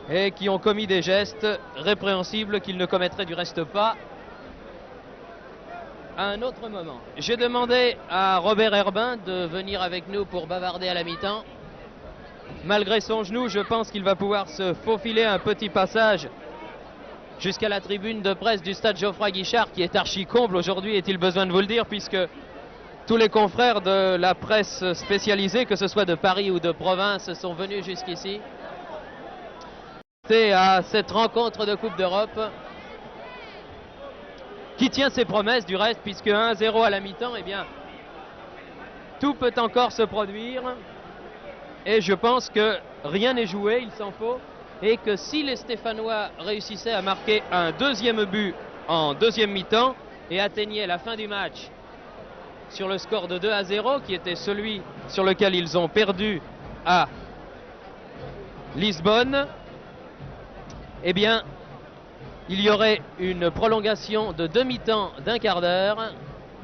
Speaker 2: et qui ont commis des gestes répréhensibles qu'ils ne commettraient du reste pas à un autre moment. J'ai demandé à Robert Herbin de venir avec nous pour bavarder à la mi-temps. Malgré son genou, je pense qu'il va pouvoir se faufiler un petit passage jusqu'à la tribune de presse du stade Geoffroy Guichard qui est archi comble aujourd'hui, est-il besoin de vous le dire, puisque tous les confrères de la presse spécialisée, que ce soit de Paris ou de province, sont venus jusqu'ici. C'est à cette rencontre de Coupe d'Europe qui tient ses promesses du reste, puisque 1-0 à la mi-temps, eh bien, tout peut encore se produire. Et je pense que rien n'est joué, il s'en faut. Et que si les Stéphanois réussissaient à marquer un deuxième but en deuxième mi-temps et atteignaient la fin du match sur le score de 2-0, qui était celui sur lequel ils ont perdu à Lisbonne, eh bien, il y aurait une prolongation de demi-temps d'un quart d'heure,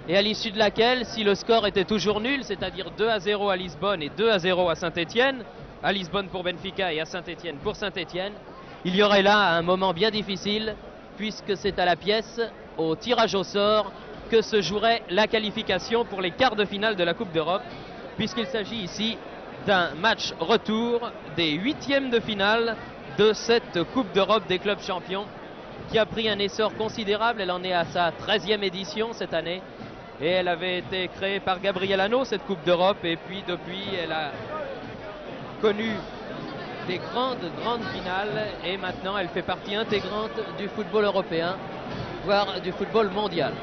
Speaker 2: et à l'issue de laquelle, si le score était toujours nul, c'est-à-dire 2-0 à Lisbonne et 2-0 à Saint-Étienne, à Lisbonne pour Benfica et à Saint-Étienne pour Saint-Étienne, il y aurait là un moment bien difficile, puisque c'est à la pièce, au tirage au sort, que se jouerait la qualification pour les quarts de finale de la Coupe d'Europe, puisqu'il s'agit ici d'un match retour des huitièmes de finale de cette Coupe d'Europe des clubs champions, qui a pris un essor considérable. Elle en est à sa 13e édition cette année, et elle avait été créée par Gabriel Hano, cette Coupe d'Europe, et puis depuis elle a connu des grandes finales, et maintenant elle fait partie intégrante du football européen, voire du football mondial.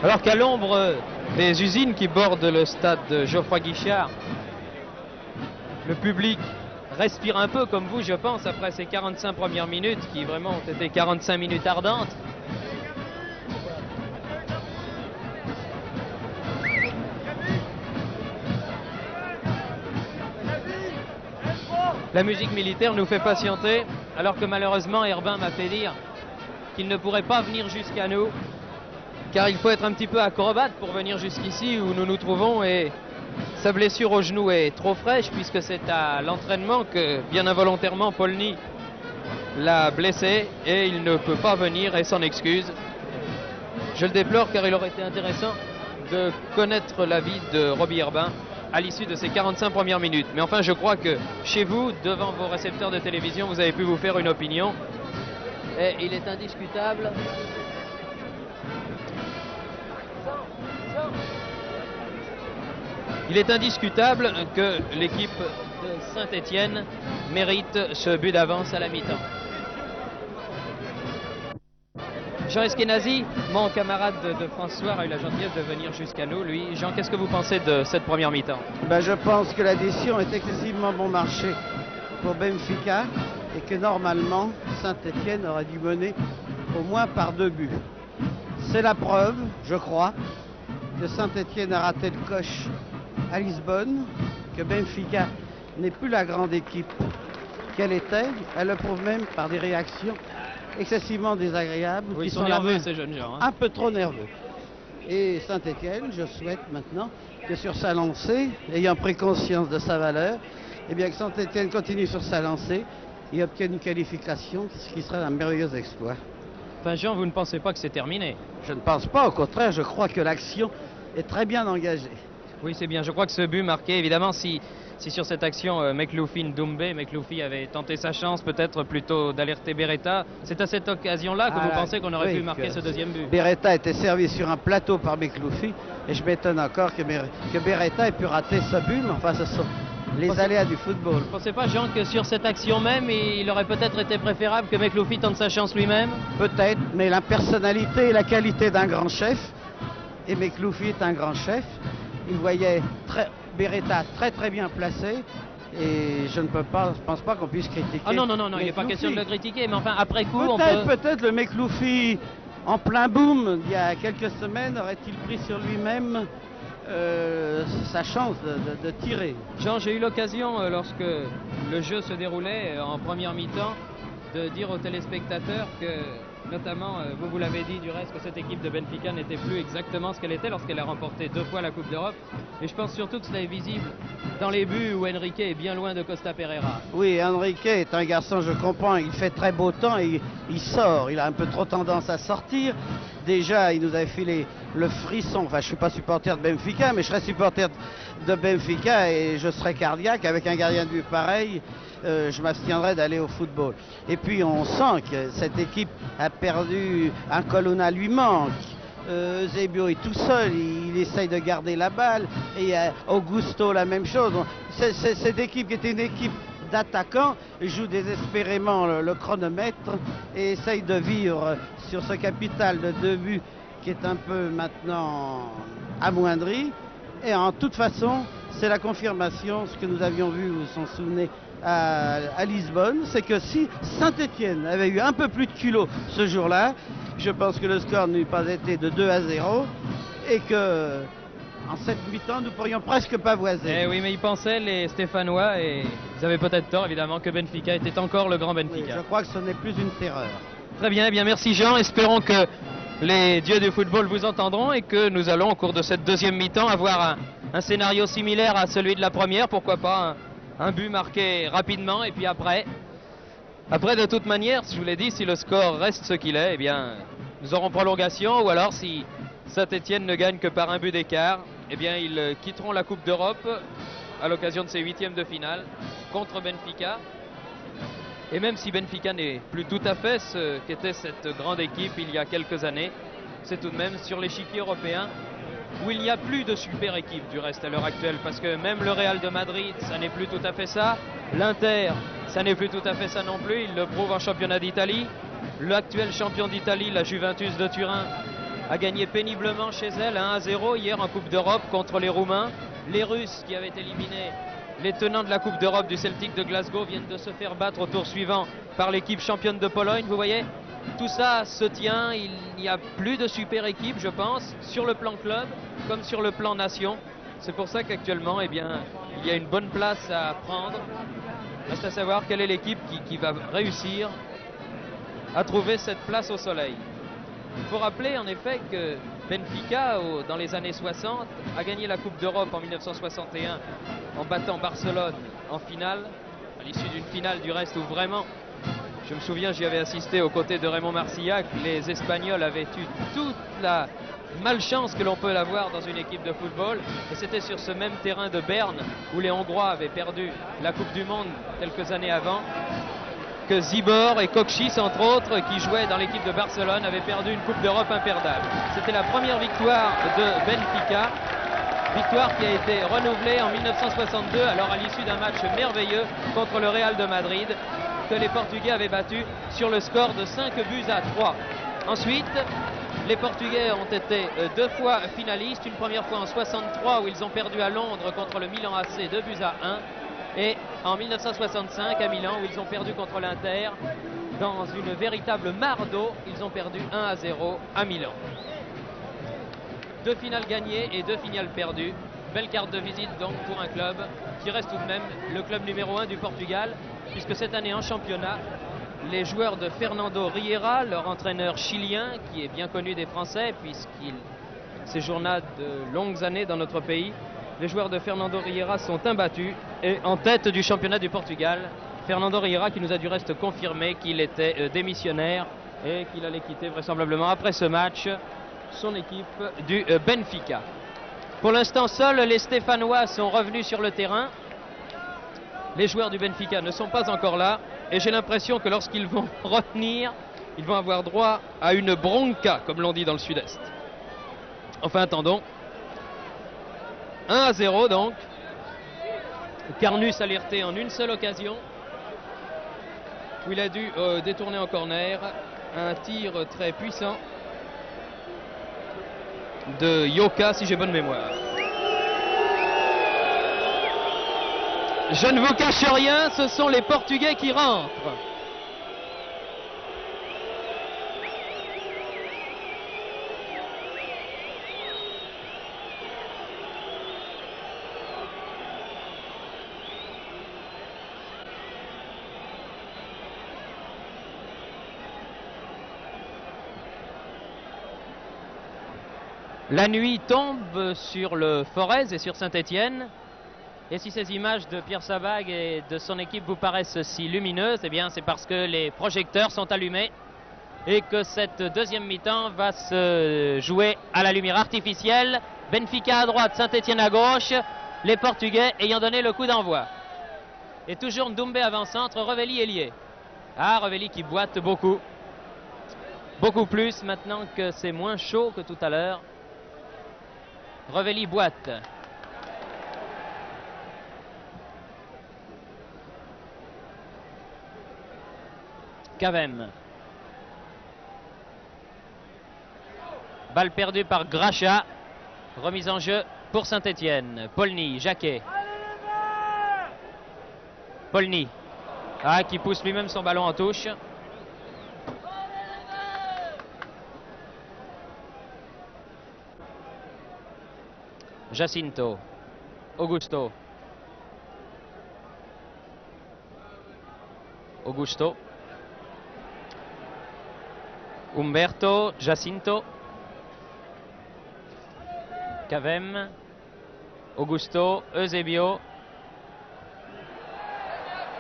Speaker 2: Alors qu'à l'ombre des usines qui bordent le stade Geoffroy Guichard, le public respire un peu comme vous, je pense, après ces 45 premières minutes qui vraiment ont été 45 minutes ardentes. La musique militaire nous fait patienter, alors que malheureusement Herbin m'a fait dire qu'il ne pourrait pas venir jusqu'à nous, car il faut être un petit peu acrobate pour venir jusqu'ici où nous nous trouvons, et sa blessure au genou est trop fraîche puisque c'est à l'entraînement que, bien involontairement, Paulny l'a blessé et il ne peut pas venir et s'en excuse. Je le déplore car il aurait été intéressant de connaître l'avis de Robbie Herbin à l'issue de ces 45 premières minutes. Mais enfin, je crois que chez vous, devant vos récepteurs de télévision, vous avez pu vous faire une opinion. Et il est indiscutable. Il est indiscutable que l'équipe de Saint-Étienne mérite ce but d'avance à la mi-temps. Jean Eskenazi, mon camarade de François, a eu la gentillesse de venir jusqu'à nous. Lui, Jean, qu'est-ce que vous pensez de cette première mi-temps?
Speaker 3: Je pense que l'addition est excessivement bon marché pour Benfica et que normalement Saint-Étienne aurait dû mener au moins par 2 buts. C'est la preuve, je crois, que Saint-Étienne a raté le coche à Lisbonne, que Benfica n'est plus la grande équipe qu'elle était. Elle le prouve même par des réactions excessivement désagréables.
Speaker 2: Oui,
Speaker 3: qui
Speaker 2: ils sont nerveux, ces jeunes gens.
Speaker 3: Un peu trop nerveux. Et Saint-Étienne, je souhaite maintenant que sur sa lancée, ayant pris conscience de sa valeur, eh bien que Saint-Étienne continue sur sa lancée et obtienne une qualification, ce qui serait un merveilleux exploit.
Speaker 2: Enfin, Jean, vous ne pensez pas que c'est terminé?
Speaker 3: Je ne pense pas, au contraire, je crois que l'action est très bien engagée.
Speaker 2: Oui, c'est bien. Je crois que ce but marqué, évidemment, si sur cette action, Mekloufi avait tenté sa chance peut-être plutôt d'alerter Beretta, c'est à cette occasion-là que vous pensez qu'on aurait pu marquer ce deuxième but?
Speaker 3: Beretta était servi sur un plateau par Mekloufi, et je m'étonne encore que Beretta ait pu rater ce but, mais enfin, ce sont les aléas du football.
Speaker 2: Vous ne pensez pas, Jean, que sur cette action même, il aurait peut-être été préférable que Mekloufi tente sa chance lui-même?
Speaker 3: Peut-être, mais la personnalité et la qualité d'un grand chef, et Mekloufi est un grand chef, il voyait Beretta très bien placé, et je ne pense pas qu'on puisse critiquer.
Speaker 2: Ah non, il n'est pas question de le critiquer, mais enfin après coup
Speaker 3: Peut-être le Mekloufi en plein boom il y a quelques semaines aurait-il pris sur lui-même sa chance de tirer.
Speaker 2: Jean, j'ai eu l'occasion lorsque le jeu se déroulait en première mi-temps de dire aux téléspectateurs que, notamment, vous l'avez dit du reste, que cette équipe de Benfica n'était plus exactement ce qu'elle était lorsqu'elle a remporté 2 fois la Coupe d'Europe. Et je pense surtout que cela est visible dans les buts où Henrique est bien loin de Costa Pereira.
Speaker 3: Oui, Henrique est un garçon, je comprends, il fait très beau temps et il sort. Il a un peu trop tendance à sortir. Déjà, il nous avait filé le frisson. Enfin, je ne suis pas supporter de Benfica, mais je serais supporter de Benfica et je serais cardiaque. Avec un gardien de but pareil, je m'abstiendrai d'aller au football. Et puis on sent que cette équipe a perdu, un Colonna lui manque. Eusebio est tout seul, il essaye de garder la balle. Et Augusto la même chose. Cette équipe qui était une équipe d'attaquants joue désespérément le chronomètre et essaye de vivre sur ce capital de 2 buts qui est un peu maintenant amoindri. Et en toute façon, c'est la confirmation, ce que nous avions vu, vous vous en souvenez, à Lisbonne, c'est que si Saint-Étienne avait eu un peu plus de culot ce jour-là, je pense que le score n'eût pas été de 2-0 et que en cette mi-temps, nous pourrions presque pavoiser.
Speaker 2: Eh oui, mais ils pensaient, les Stéphanois, et ils avaient peut-être tort évidemment, que Benfica était encore le grand Benfica.
Speaker 3: Oui, je crois que ce n'est plus une terreur.
Speaker 2: Très bien, eh bien merci Jean, espérons que les dieux du football vous entendront et que nous allons au cours de cette deuxième mi-temps avoir un scénario similaire à celui de la première, pourquoi pas un but marqué rapidement, et puis après de toute manière, je vous l'ai dit, si le score reste ce qu'il est, eh bien nous aurons prolongation, ou alors si Saint-Étienne ne gagne que par un but d'écart, eh bien ils quitteront la Coupe d'Europe à l'occasion de ces 8e de finale contre Benfica. Et même si Benfica n'est plus tout à fait ce qu'était cette grande équipe il y a quelques années, c'est tout de même sur l'échiquier européen où il n'y a plus de super équipe du reste à l'heure actuelle, parce que même le Real de Madrid, ça n'est plus tout à fait ça. L'Inter, ça n'est plus tout à fait ça non plus, il le prouve en championnat d'Italie. L'actuel champion d'Italie, la Juventus de Turin, a gagné péniblement chez elle 1-0 hier en Coupe d'Europe contre les Roumains. Les Russes qui avaient éliminé les tenants de la Coupe d'Europe du Celtic de Glasgow viennent de se faire battre au tour suivant par l'équipe championne de Pologne. Vous voyez, tout ça se tient, il n'y a plus de super équipe, je pense, sur le plan club comme sur le plan nation. C'est pour ça qu'actuellement, eh bien, il y a une bonne place à prendre Reste à savoir quelle est l'équipe qui va réussir à trouver cette place au soleil. Il faut rappeler en effet que Benfica, dans les années 60, a gagné la Coupe d'Europe en 1961 en battant Barcelone en finale, à l'issue d'une finale du reste où vraiment, je me souviens, j'y avais assisté aux côtés de Raymond Marcillac, les Espagnols avaient eu toute la malchance que l'on peut avoir dans une équipe de football, et c'était sur ce même terrain de Berne où les Hongrois avaient perdu la Coupe du Monde quelques années avant, que Zibor et Kokchis, entre autres, qui jouaient dans l'équipe de Barcelone, avaient perdu une Coupe d'Europe imperdable. C'était la première victoire de Benfica, victoire qui a été renouvelée en 1962, alors à l'issue d'un match merveilleux contre le Real de Madrid, que les Portugais avaient battu sur le score de 5-3. Ensuite, les Portugais ont été 2 fois finalistes, une première fois en 63 où ils ont perdu à Londres contre le Milan AC 2-1, et en 1965 à Milan où ils ont perdu contre l'Inter dans une véritable mare d'eau. Ils ont perdu 1-0 à Milan. 2 finales gagnées et 2 finales perdues. Belle carte de visite donc pour un club qui reste tout de même le club numéro 1 du Portugal, puisque cette année en championnat, les joueurs de Fernando Riera, leur entraîneur chilien, qui est bien connu des Français puisqu'il séjourna de longues années dans notre pays, les joueurs de Fernando Riera sont imbattus et en tête du championnat du Portugal. Fernando Riera qui nous a du reste confirmé qu'il était démissionnaire et qu'il allait quitter vraisemblablement après ce match son équipe du Benfica. Pour l'instant, seuls les Stéphanois sont revenus sur le terrain. Les joueurs du Benfica ne sont pas encore là et j'ai l'impression que lorsqu'ils vont revenir, ils vont avoir droit à une bronca, comme l'on dit dans le sud-est. Enfin, attendons. 1-0 donc. Carnus alerté en une seule occasion, où il a dû détourner en corner. Un tir très puissant de Yoka, si j'ai bonne mémoire. Je ne vous cache rien, ce sont les Portugais qui rentrent. La nuit tombe sur le Forez et sur Saint-Étienne. Et si ces images de Pierre Sabag et de son équipe vous paraissent si lumineuses, eh bien c'est parce que les projecteurs sont allumés et que cette deuxième mi-temps va se jouer à la lumière artificielle. Benfica à droite, Saint-Étienne à gauche, les Portugais ayant donné le coup d'envoi. Et toujours Ndoumbe avant-centre, Revelli ailier. Ah, Revelli qui boite beaucoup. Beaucoup plus maintenant que c'est moins chaud que tout à l'heure. Revelli boite. Cavem. Balle perdue par Gracha. Remise en jeu pour Saint-Étienne. Polny, Jacquet. Polny. Ah, qui pousse lui-même son ballon en touche. Jacinto. Augusto. Augusto. Umberto. Jacinto. Cavem. Augusto. Eusebio.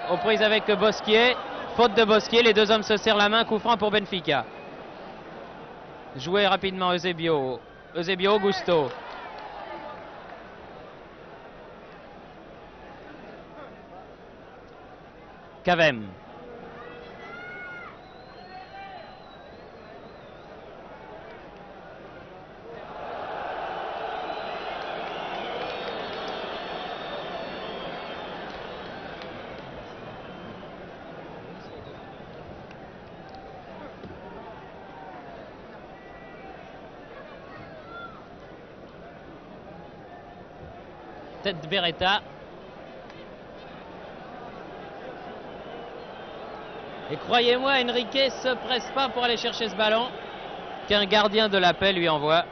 Speaker 2: Aux prises avec Bosquier. Faute de Bosquier. Les deux hommes se serrent la main. Coup franc pour Benfica. Joué rapidement Eusebio. Eusebio. Augusto. Cavem. Tête de Beretta. Et croyez-moi, Enrique se presse pas pour aller chercher ce ballon qu'un gardien de la paix lui envoie.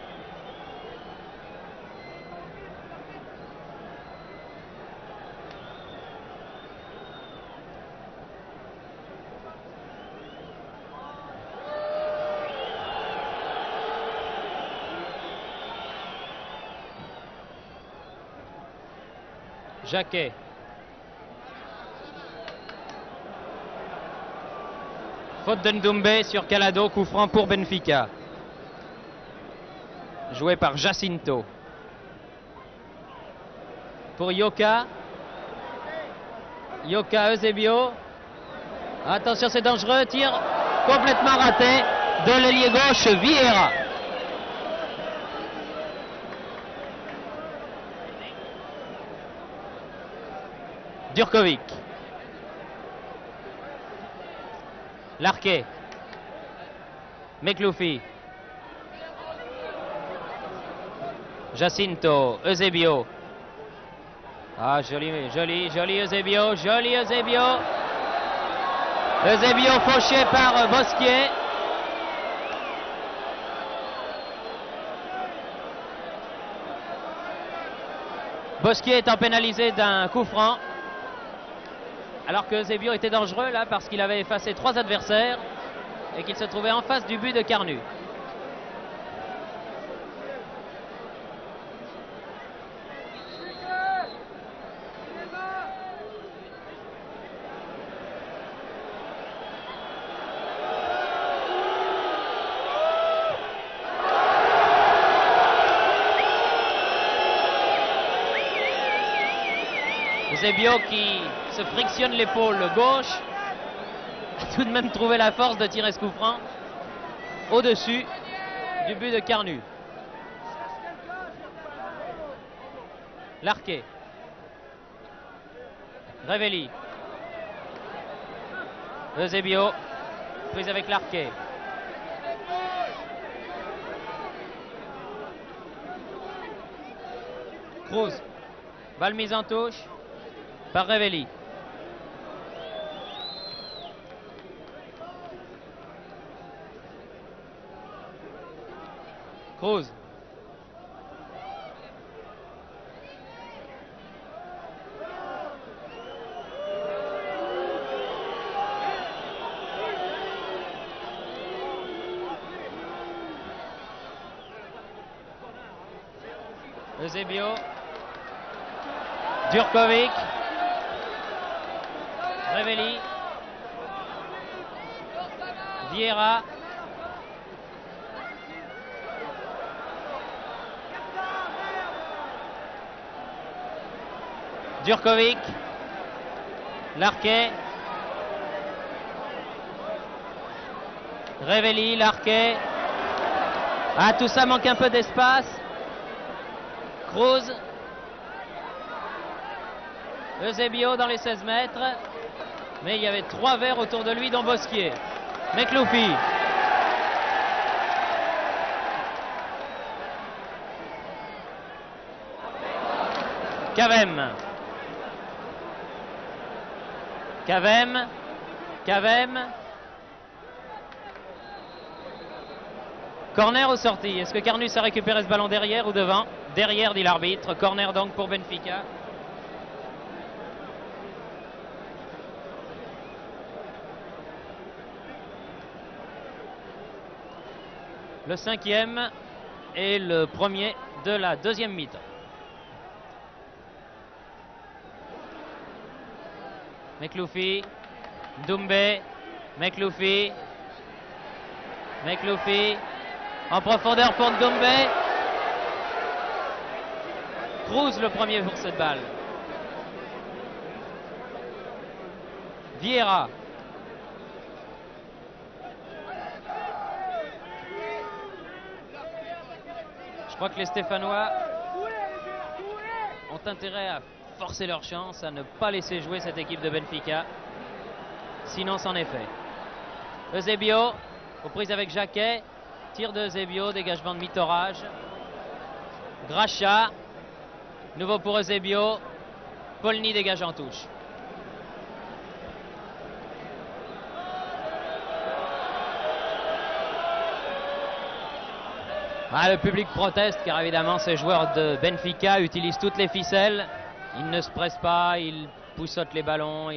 Speaker 2: Jacquet. Faute de Ndoumbe sur Calado, coup franc pour Benfica. Joué par Jacinto. Pour Yoka. Yoka Eusebio. Attention, c'est dangereux. Tir complètement raté de l'ailier gauche Vieira. Djurkovic. Larquet. Mekloufi. Jacinto. Eusebio. Ah, joli Eusebio. Joli Eusebio. Eusebio fauché par Bosquier. Bosquier étant pénalisé d'un coup franc. Alors que Eusebio était dangereux là parce qu'il avait effacé 3 adversaires et qu'il se trouvait en face du but de Carnu. Eusebio qui se frictionne l'épaule gauche a tout de même trouvé la force de tirer ce coup franc au-dessus du but de Carnu. Larquet. Revelli. Eusebio prise avec Larquet. Cruz. Balle mise en touche par Revelli. Cruz. Eusebio. Djurkovic. Revelli. Vieira. Djurkovic. Larquet. Revelli, Larquet. Ah, tout ça manque un peu d'espace. Cruz. Eusebio dans les 16 mètres. Mais il y avait 3 verts autour de lui, dont Bosquier. Mekloufi. Cavem. Cavem. Cavem. Corner ou sortie? Est-ce que Carnus a récupéré ce ballon derrière ou devant? Derrière, dit l'arbitre. Corner donc pour Benfica. Le 5e et le premier de la deuxième mi-temps. Mekloufi, Ndoumbe, Mekloufi, Mekloufi, en profondeur pour Ndoumbe. Cruz le premier pour cette balle. Vieira. Je crois que les Stéphanois ont intérêt à forcer leur chance, à ne pas laisser jouer cette équipe de Benfica. Sinon, c'en est fait. Eusebio, aux prises avec Jacquet. Tir de Eusebio, dégagement de Mitorage. Gracha. Nouveau pour Eusebio. Polny dégage en touche. Ah, le public proteste car évidemment ces joueurs de Benfica utilisent toutes les ficelles. Ils ne se pressent pas, ils poussotent les ballons.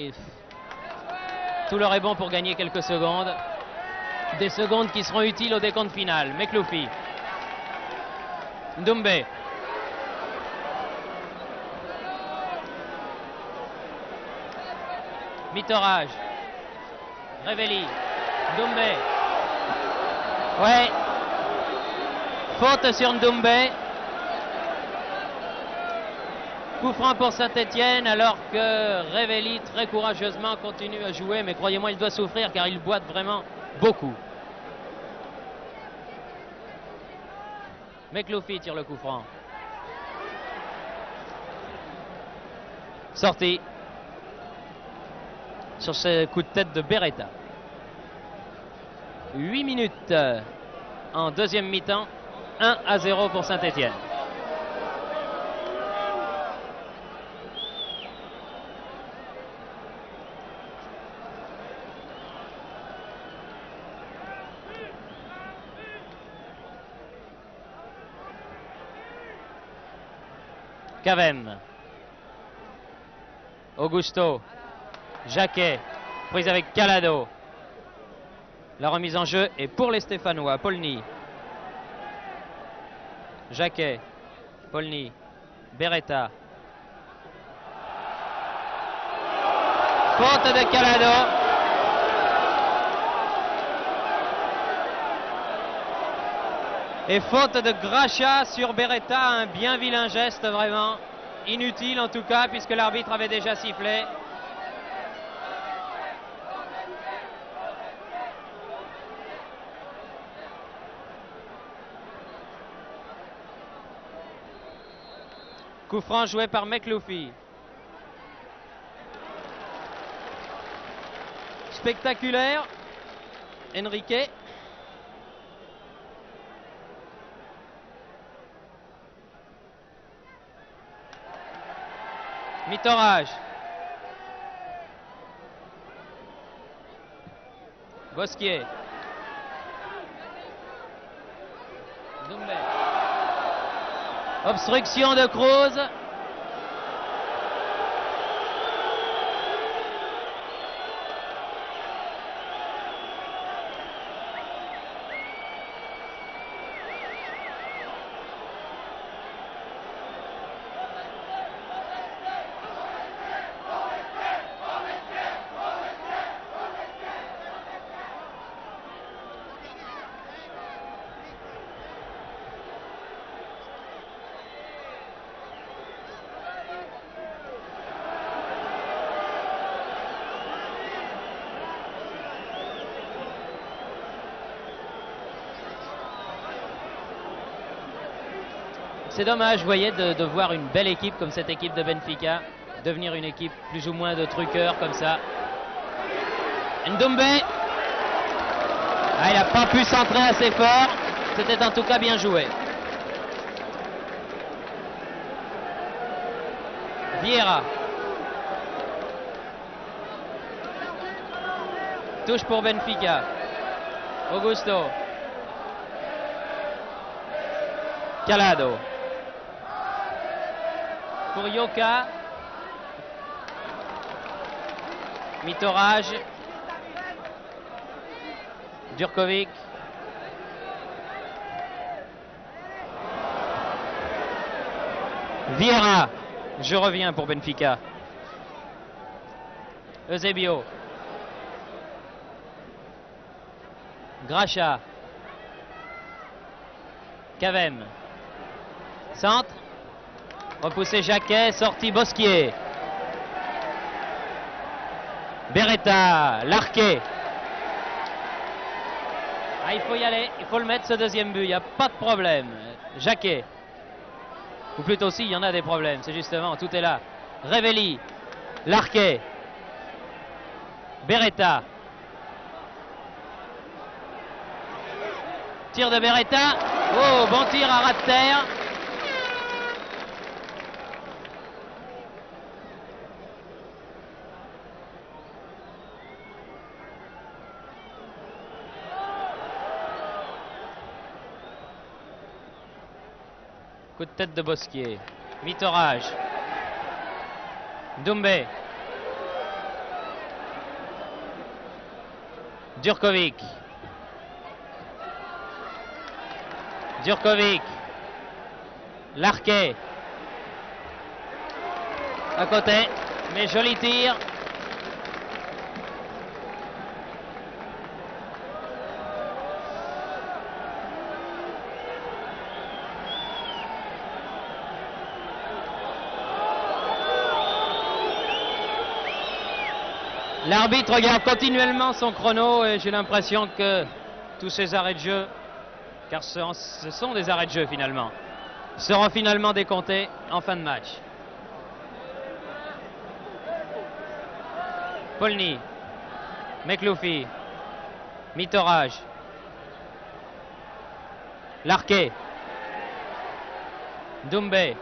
Speaker 2: Tout leur est bon pour gagner quelques secondes. Des secondes qui seront utiles au décompte final. Mekloufi. Ndoumbe. Mitorage. Révéli. Doumbé. Ouais. Faute sur Doumbé. Coup franc pour Saint-Étienne alors que Révéli très courageusement continue à jouer, mais croyez-moi il doit souffrir car il boite vraiment beaucoup. Mekloufi tire le coup franc. Sorti sur ce coup de tête de Beretta. 8 minutes en deuxième mi-temps, 1-0 pour Saint-Étienne. Cavem. Augusto. Jacquet. Prise avec Calado. La remise en jeu est pour les Stéphanois. Polny. Jacquet. Polny. Beretta. Faute de Calado. Et faute de Gracia sur Beretta, un bien vilain geste vraiment, inutile en tout cas puisque l'arbitre avait déjà sifflé. Coup franc joué par Mekloufi. Spectaculaire, Enrique. Mitorage. Bosquier. Doumbé. Obstruction de Kroos. C'est dommage, vous voyez, de voir une belle équipe comme cette équipe de Benfica devenir une équipe plus ou moins de truqueurs comme ça. Ndombé. Ah, il n'a pas pu centrer assez fort. C'était en tout cas bien joué. Vieira. Touche pour Benfica. Augusto. Calado. Pour Yoka. Mitorage. Djurkovic. Vieira. Je reviens pour Benfica. Eusebio. Gracia. Cavem. Centre. Repoussé Jacquet, sorti Bosquier. Beretta, Larquet. Ah, il faut y aller, il faut le mettre ce deuxième but, il n'y a pas de problème. Jacquet. Ou plutôt si, il y en a des problèmes, c'est justement, tout est là. Révéli, Larquet. Beretta. Tir de Beretta. Oh, bon tir à ras de terre. Coup de tête de Bosquier. Mitorage. Doumbé. Djurkovic. Djurkovic. Larquet. À côté. Mais joli tir. L'arbitre regarde continuellement son chrono et j'ai l'impression que tous ces arrêts de jeu, car ce sont des arrêts de jeu finalement, seront finalement décomptés en fin de match. Polny, Mekloufi, Mitoraj, Larquet, Doumbé,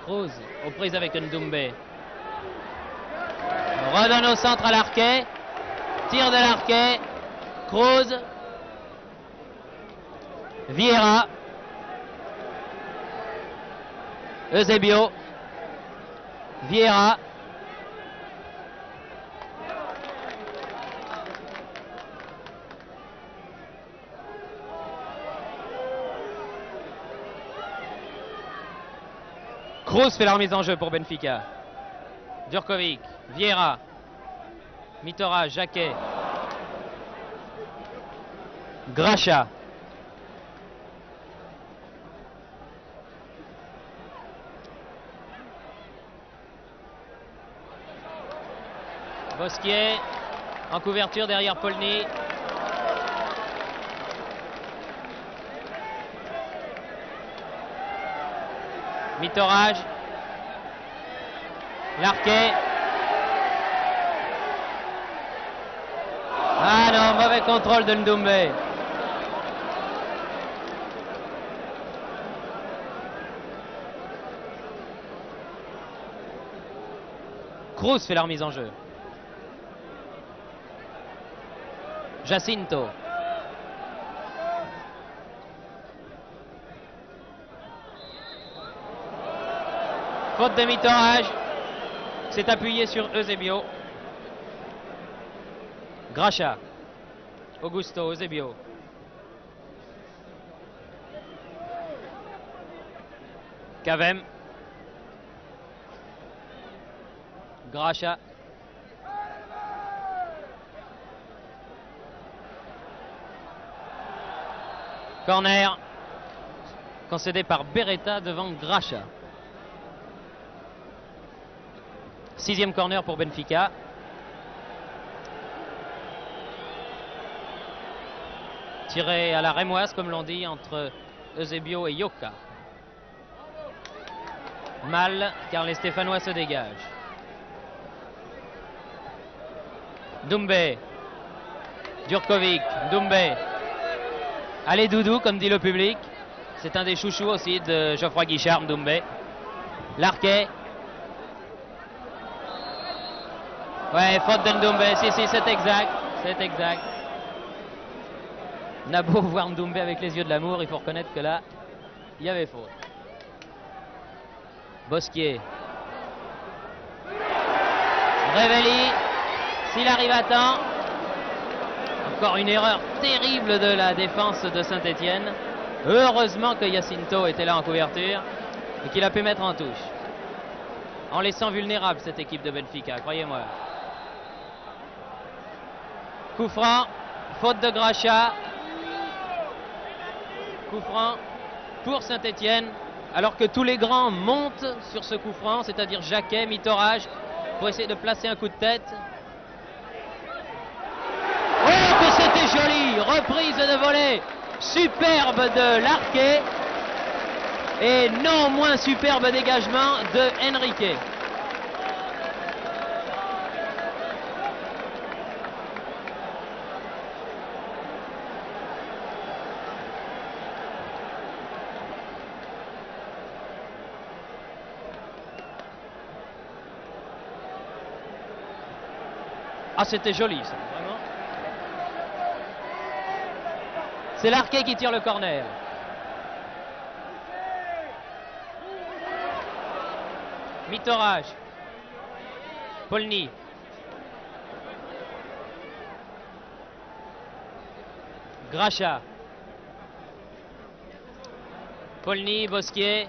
Speaker 2: Cruz aux prises avec Ndoumbé. Redonne au centre à Larquet. Tir de Larquet. Cruz. Vieira. Eusebio. Vieira. Cruz fait la remise en jeu pour Benfica. Djurkovic, Vieira, Mitora, Jacquet, Gracha. Bosquier en couverture derrière Polny. Mitoraj, Larquet. Ah non, mauvais contrôle de Ndoumbé. Cruz fait la remise en jeu. Jacinto. Faute de Mitoraj. C'est appuyé sur Eusebio. Gracha. Augusto, Eusebio. Cavem. Gracha. Corner. Concédé par Beretta devant Gracha. 6e corner pour Benfica. Tiré à la rémoise, comme l'on dit, entre Eusebio et Yoka. Mal, car les Stéphanois se dégagent. Doumbé. Djurkovic. Doumbé. Allez Doudou, comme dit le public. C'est un des chouchous aussi de Geoffroy Guichard, Doumbé. Larquet. Ouais, faute de Ndoumbé. Si, c'est exact. C'est exact. On a beau voir Ndoumbé avec les yeux de l'amour, il faut reconnaître que là, il y avait faute. Bosquier. Révelli. S'il arrive à temps. Encore une erreur terrible de la défense de Saint-Étienne. Heureusement que Jacinto était là en couverture et qu'il a pu mettre en touche. En laissant vulnérable cette équipe de Benfica, croyez-moi. Coup franc, faute de Gracha. Coup franc pour Saint-Étienne, alors que tous les grands montent sur ce coup franc, c'est-à-dire Jacquet, Mitoraj, pour essayer de placer un coup de tête. Oh, que c'était joli! Reprise de volée superbe de Larquet et non moins superbe dégagement de Henrique. Ah, c'était joli, ça, vraiment. C'est Larquet qui tire le corner. Mitoraj. Polny. Gracha. Polny, Bosquier.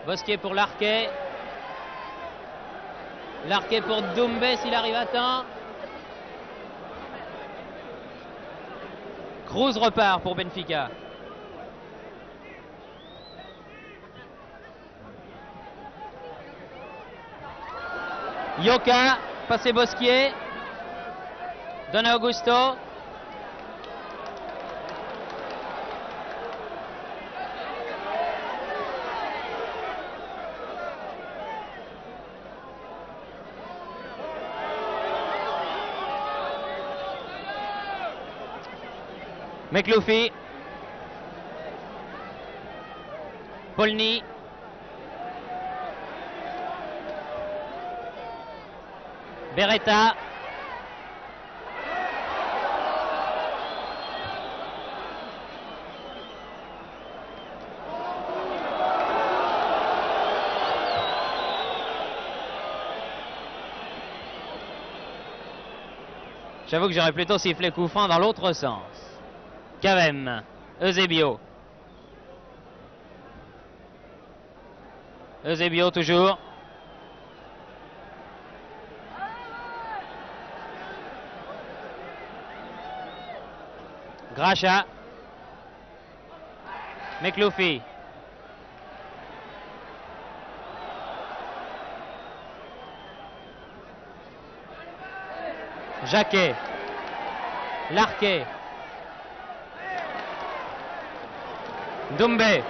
Speaker 2: Bosquier pour Larquet. Larquet pour Doumbé s'il arrive à temps. Cruz repart pour Benfica. Yoka, passé Bosquier. Donne à Augusto. McLoufie. Polny. Beretta. J'avoue que j'aurais plutôt sifflé coup franc dans l'autre sens. Cavem, Eusebio. Eusebio toujours. Gracha. McLoufie. Jacquet. Larquet. Doumbé.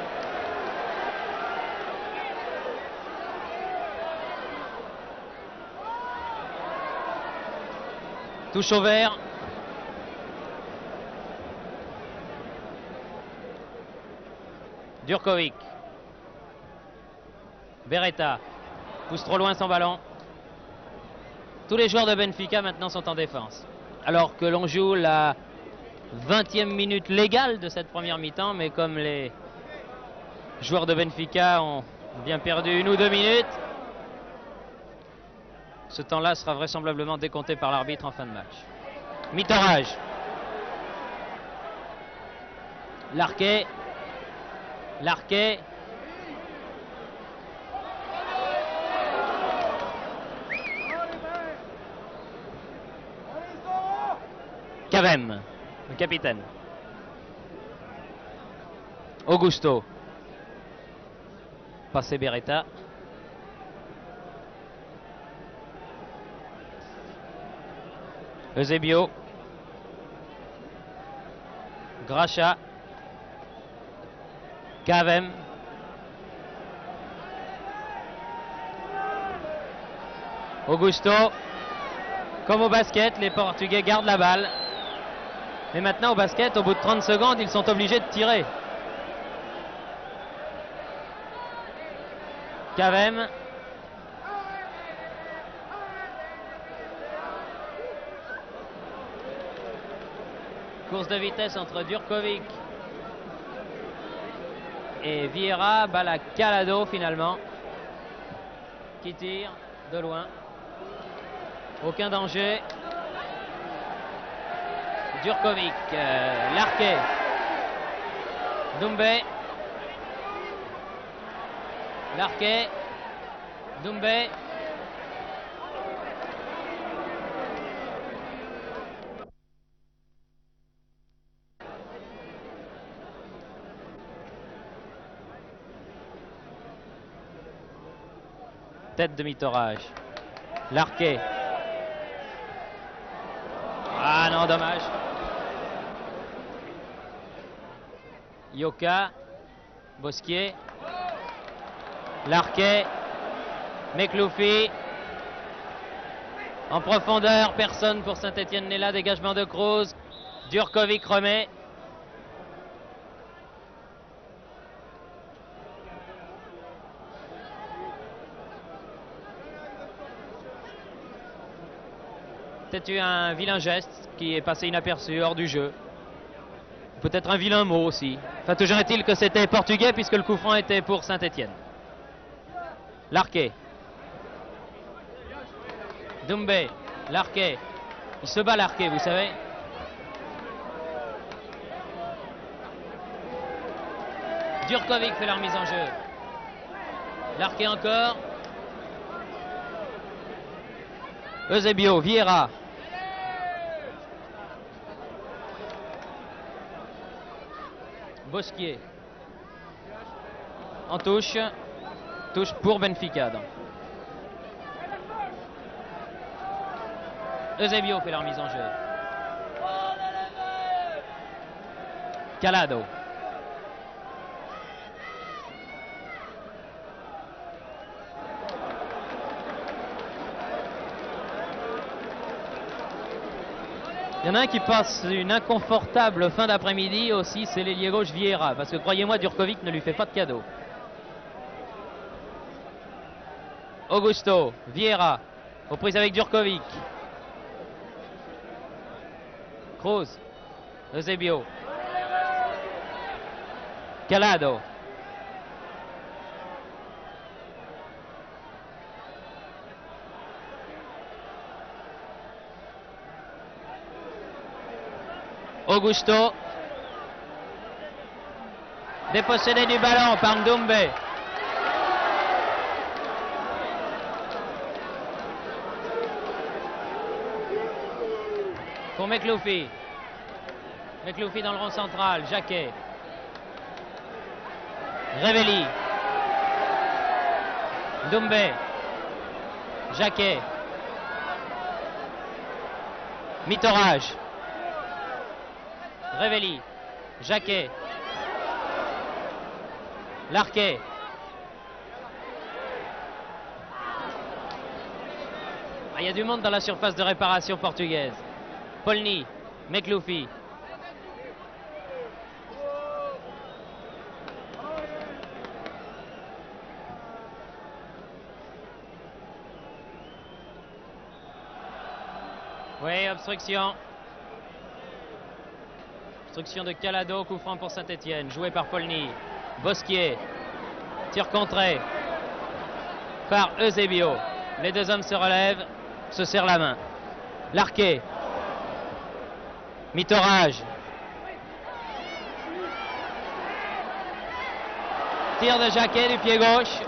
Speaker 2: Touche au vert. Djurkovic. Beretta. Pousse trop loin son ballon. Tous les joueurs de Benfica maintenant sont en défense. Alors que l'on joue la 20e minute légale de cette première mi-temps, mais comme les joueurs de Benfica ont bien perdu 1 ou 2 minutes, ce temps-là sera vraisemblablement décompté par l'arbitre en fin de match. Mi-torage. Larquet. Larquet. Cavem, le capitaine. Augusto. Passé Beretta. Eusebio. Gracha. Cavem. Augusto. Comme au basket, les Portugais gardent la balle. Mais maintenant au basket, au bout de 30 secondes, ils sont obligés de tirer. Cavem. Course de vitesse entre Djurkovic et Vieira. Balle à Calado finalement, qui tire de loin. Aucun danger. Djurkovic, Larquet, Doumbé, Larquet, Doumbé. Tête de mi-torage. Larquet. Ah non, dommage. Yoka, Bosquier, Larquet, McLoufie. En profondeur, personne pour Saint-Étienne n'est là. Dégagement de Kroos. Djurkovic remet. Peut-être eu un vilain geste qui est passé inaperçu hors du jeu. Peut-être un vilain mot aussi. Enfin, toujours est-il que c'était portugais puisque le coup franc était pour Saint-Étienne. Larquet. Doumbé. Larquet. Il se bat Larquet, vous savez. Djurkovic fait la remise en jeu. Larquet encore. Eusebio, Vieira. Bosquier. En touche. Touche pour Benfica. Donc. Eusebio fait leur mise en jeu. Calado. Il y en a un qui passe une inconfortable fin d'après-midi aussi, c'est l'ailier gauche Vieira, parce que croyez-moi, Djurkovic ne lui fait pas de cadeau. Augusto, Vieira, aux prises avec Djurkovic. Cruz, Eusebio. Calado. Augusto. Dépossédé du ballon par Ndoumbe. Pour Mekloufi. Mekloufi dans le rond central. Jacquet. Revelli. Ndoumbe. Jacquet. Mitorage. Revelli. Jacquet. Larquet. Il y a du monde dans la surface de réparation portugaise. Polny. Mekloufi. Oui, obstruction. Obstruction de Calado, coup franc pour Saint-Etienne, joué par Polny. Bosquier, tir contré par Eusebio. Les deux hommes se relèvent, se serrent la main. Larquet. Mitorage. Tir de Jacquet du pied gauche.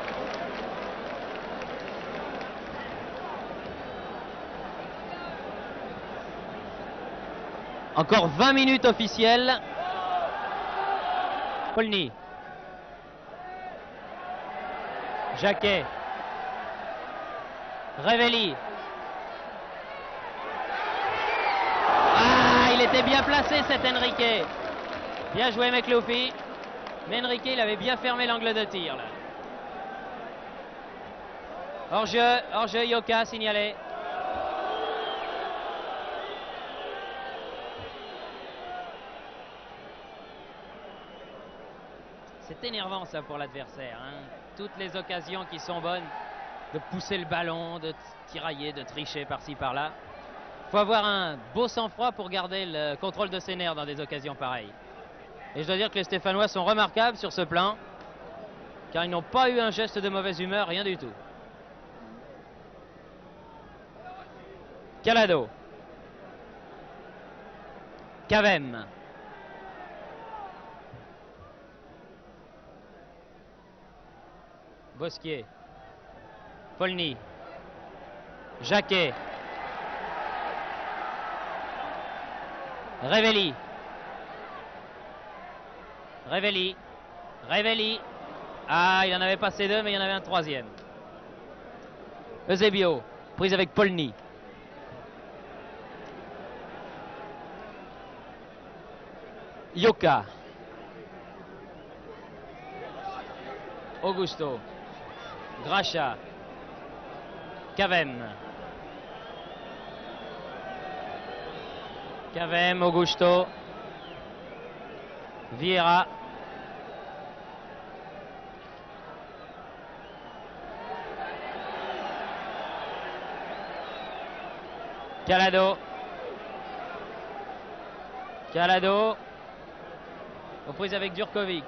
Speaker 2: Encore 20 minutes officielles. Polny. Jacquet. Revelli. Ah, il était bien placé cet Enrique. Bien joué Mekloufi. Mais Enrique, il avait bien fermé l'angle de tir là. Hors-jeu, Yoka signalé. C'est énervant ça pour l'adversaire, hein. Toutes les occasions qui sont bonnes de pousser le ballon, de tirailler, de tricher par-ci par-là. Il faut avoir un beau sang-froid pour garder le contrôle de ses nerfs dans des occasions pareilles. Et je dois dire que les Stéphanois sont remarquables sur ce plan, car ils n'ont pas eu un geste de mauvaise humeur, rien du tout. Calado. Cavem. Bosquier. Polny. Jacquet. Revelli. Revelli. Revelli. Ah, il en avait passé deux, mais il y en avait un troisième. Eusebio. Prise avec Polny. Yoka. Augusto. Gracha. Cavem. Cavem, Augusto. Vieira. Calado. Calado. Aux prises avec Djurkovic.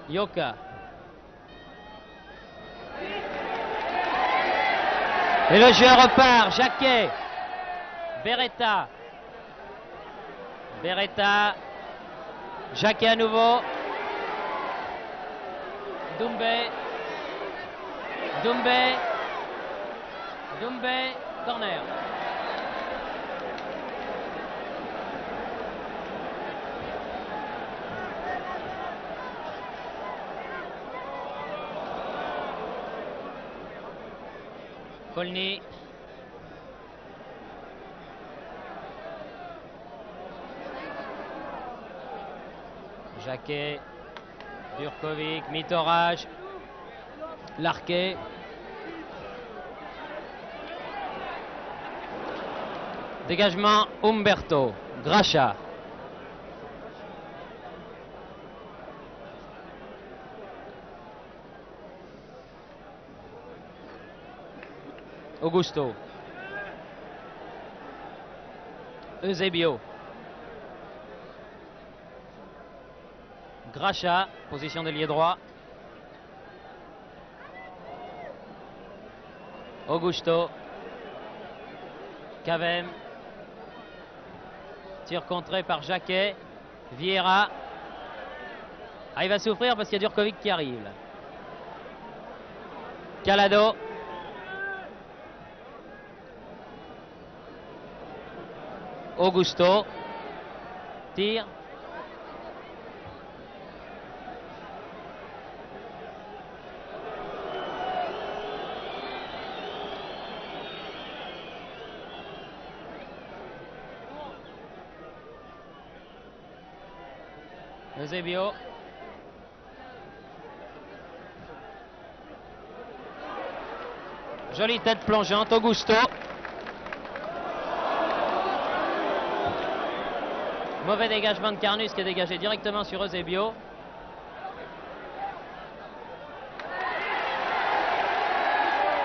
Speaker 2: Yoka. Et le jeu repart. Jacquet. Beretta. Beretta. Jacquet à nouveau. Doumbé. Doumbé. Doumbé. Corner. Polny. Jacquet. Durkovic. Mitoraj. Larquet. Dégagement Umberto. Gracha. Augusto. Eusebio. Gracha, position d'ailier droit. Augusto. Cavem. Tir contré par Jacquet. Vieira. Ah, il va souffrir parce qu'il y a Durkovic qui arrive. Là. Calado. Augusto. Tire. Eusebio. Jolie tête plongeante, Augusto. Mauvais dégagement de Carnus qui est dégagé directement sur Eusebio.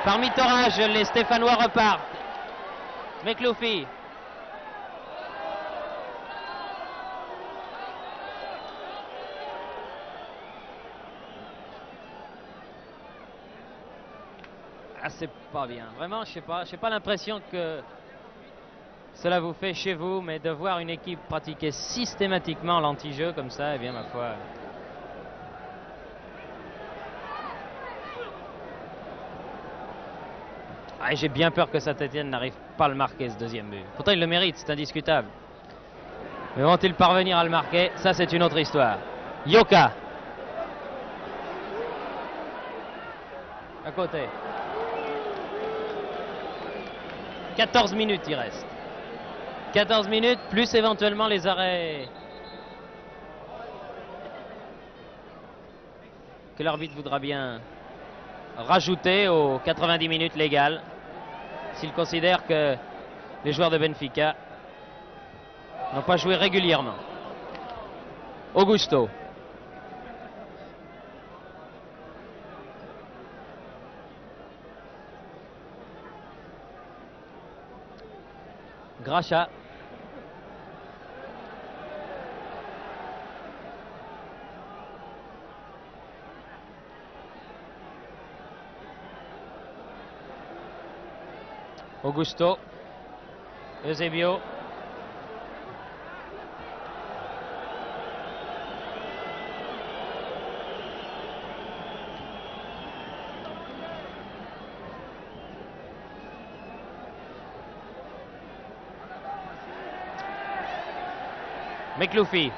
Speaker 2: Par Mitoraj, les Stéphanois repartent. Mekloufi. Ah, c'est pas bien. Vraiment, je sais pas l'impression que cela vous fait chez vous, mais de voir une équipe pratiquer systématiquement l'anti-jeu comme ça, eh bien, ma foi. Ah, j'ai bien peur que Saint-Étienne n'arrive pas à le marquer, ce deuxième but. Pourtant, il le mérite, c'est indiscutable. Mais vont-ils parvenir à le marquer? Ça, c'est une autre histoire. Yoka. À côté. 14 minutes il reste. 14 minutes plus éventuellement les arrêts que l'arbitre voudra bien rajouter aux 90 minutes légales s'il considère que les joueurs de Benfica n'ont pas joué régulièrement. Augusto. Gracha. Augusto. Eusebio. Mekloufi.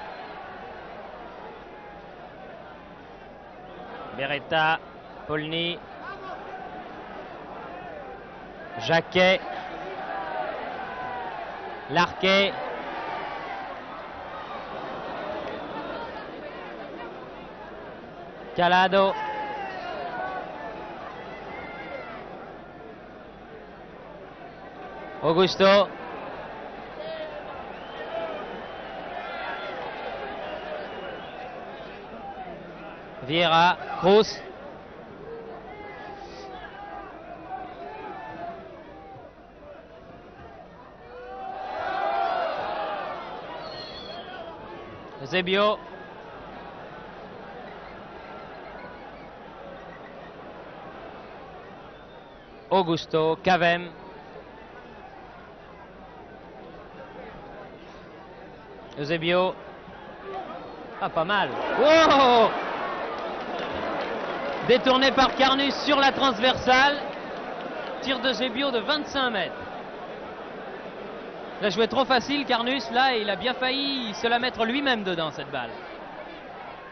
Speaker 2: Beretta. Polny. Jacquet. Larquet. Calado. Augusto. Vieira, Cruz. Eusebio. Augusto, Cavem. Eusebio. Ah, pas mal. Oh! Détourné par Carnus sur la transversale. Tir de Eusebio de 25 mètres. Il a joué trop facile, Carnus. Là, il a bien failli se la mettre lui-même dedans, cette balle.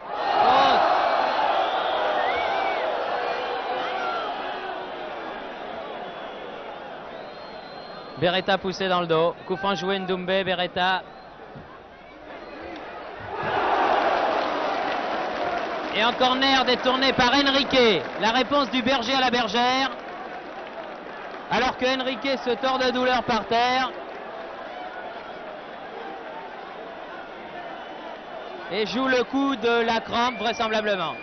Speaker 2: Oh. Beretta poussé dans le dos. Coup franc joué Ndoumbé, Beretta. Et en corner détourné par Henrique. La réponse du berger à la bergère. Alors que Henrique se tord de douleur par terre. Et joue le coup de la crampe vraisemblablement.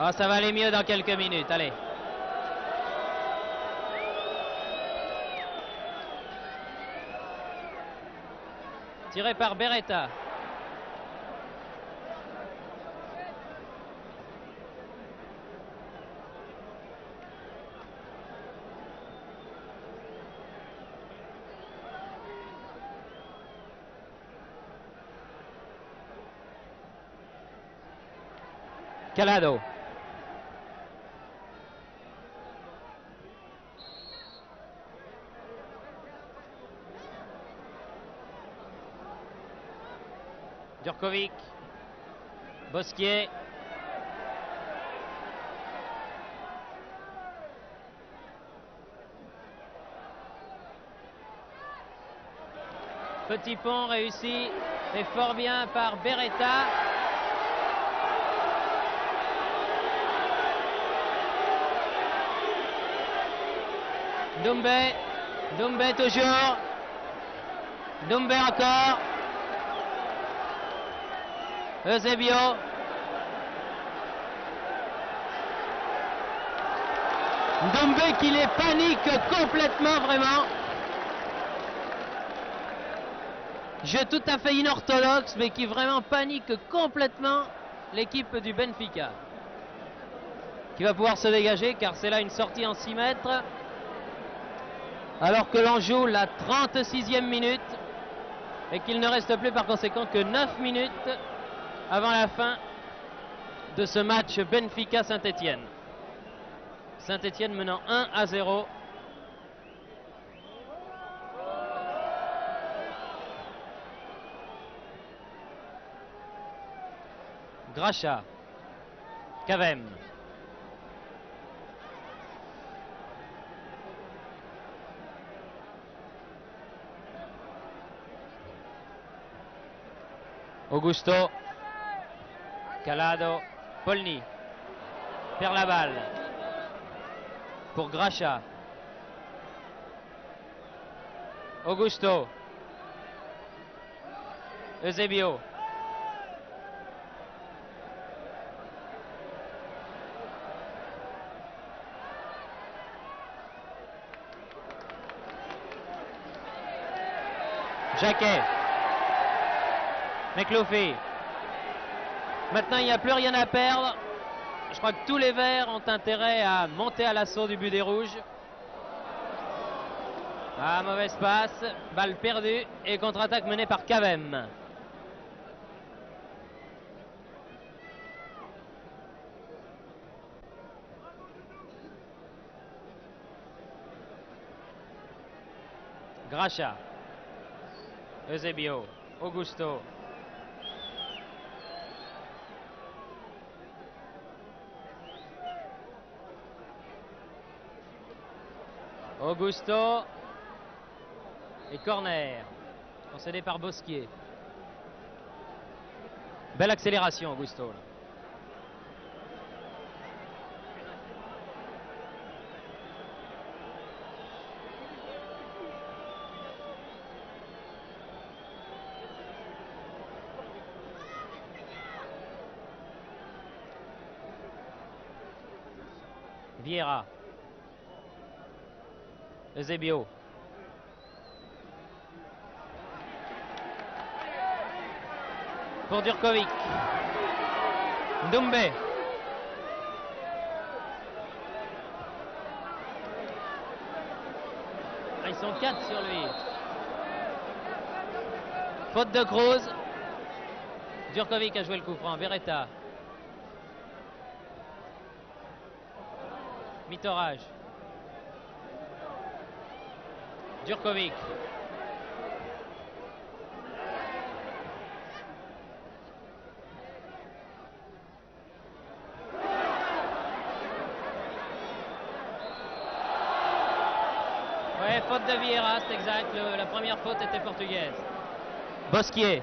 Speaker 2: Oh, ça va aller mieux dans quelques minutes, allez. Tiré par Beretta. Calado. Djurkovic, Bosquier, petit pont réussi et fort bien par Beretta. Doumbé, Doumbé toujours, Doumbé encore. Eusebio. Doumbé qui les panique complètement, vraiment. Jeu tout à fait inorthodoxe, mais qui vraiment panique complètement l'équipe du Benfica. Qui va pouvoir se dégager, car c'est là une sortie en 6 mètres. Alors que l'on joue la 36e minute. Et qu'il ne reste plus par conséquent que 9 minutes avant la fin de ce match Benfica-Saint-Étienne. Saint-Étienne menant 1-0. Gracha. Cavem. Augusto. Calado. Polny. Perd la balle. Pour Gracha. Augusto. Eusebio. Jacquet. McLoughy. Maintenant, il n'y a plus rien à perdre. Je crois que tous les Verts ont intérêt à monter à l'assaut du but des Rouges. Ah, mauvaise passe. Balle perdue et contre-attaque menée par Cavem. Gracha. Eusebio. Augusto. Augusto. Et corner. Concédé par Bosquier. Belle accélération, Augusto. Là. Vieira. Eusebio. pour Djurkovic. Doumbé. Ils sont 4 sur lui. Faute de Kroos. Djurkovic a joué le coup franc. Beretta. Mitoraj. Djurkovic. Ouais, faute de Vieira, c'est exact. La première faute était portugaise. Bosquier.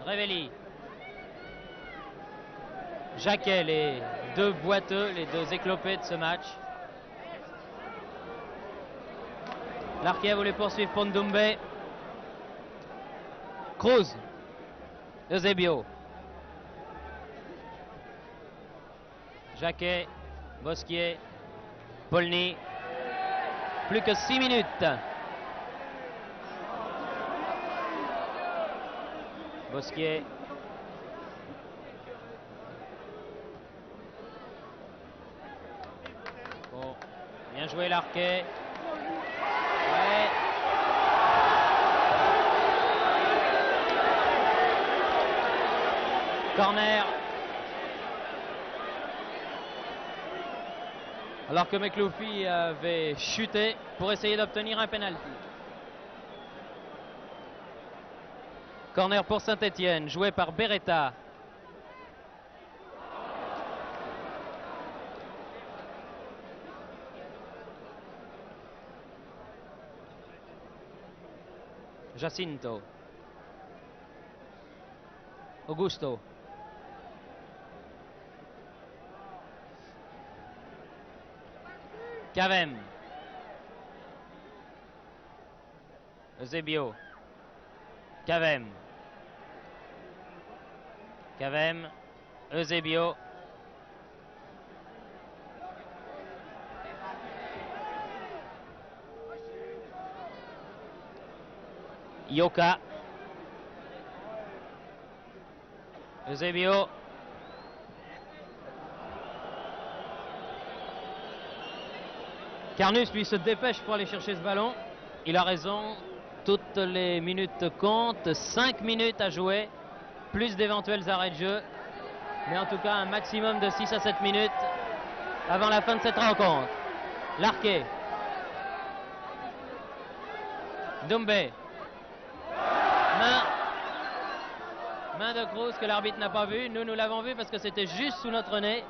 Speaker 2: Revelli. Jacquet, les deux boiteux, les deux éclopés de ce match. Larquet a voulu poursuivre pour Ndoumbe. Kroos. Eusebio. Jacquet. Bosquier. Polny. Plus que 6 minutes. Bosquier. Bon, bien joué Larquet. Ouais. Corner. Alors que McLoufie avait chuté pour essayer d'obtenir un penalty. Corner pour Saint-Étienne, joué par Beretta. Jacinto. Augusto. Cavem. Eusebio. Cavem. Cavem. Eusebio. Yoka. Eusebio. Carnus, lui, se dépêche pour aller chercher ce ballon. Il a raison. Toutes les minutes comptent. 5 minutes à jouer. Plus d'éventuels arrêts de jeu. Mais en tout cas, un maximum de 6 à 7 minutes avant la fin de cette rencontre. Larquet. Doumbé. Main de Kroos que l'arbitre n'a pas vue. Nous l'avons vu parce que c'était juste sous notre nez.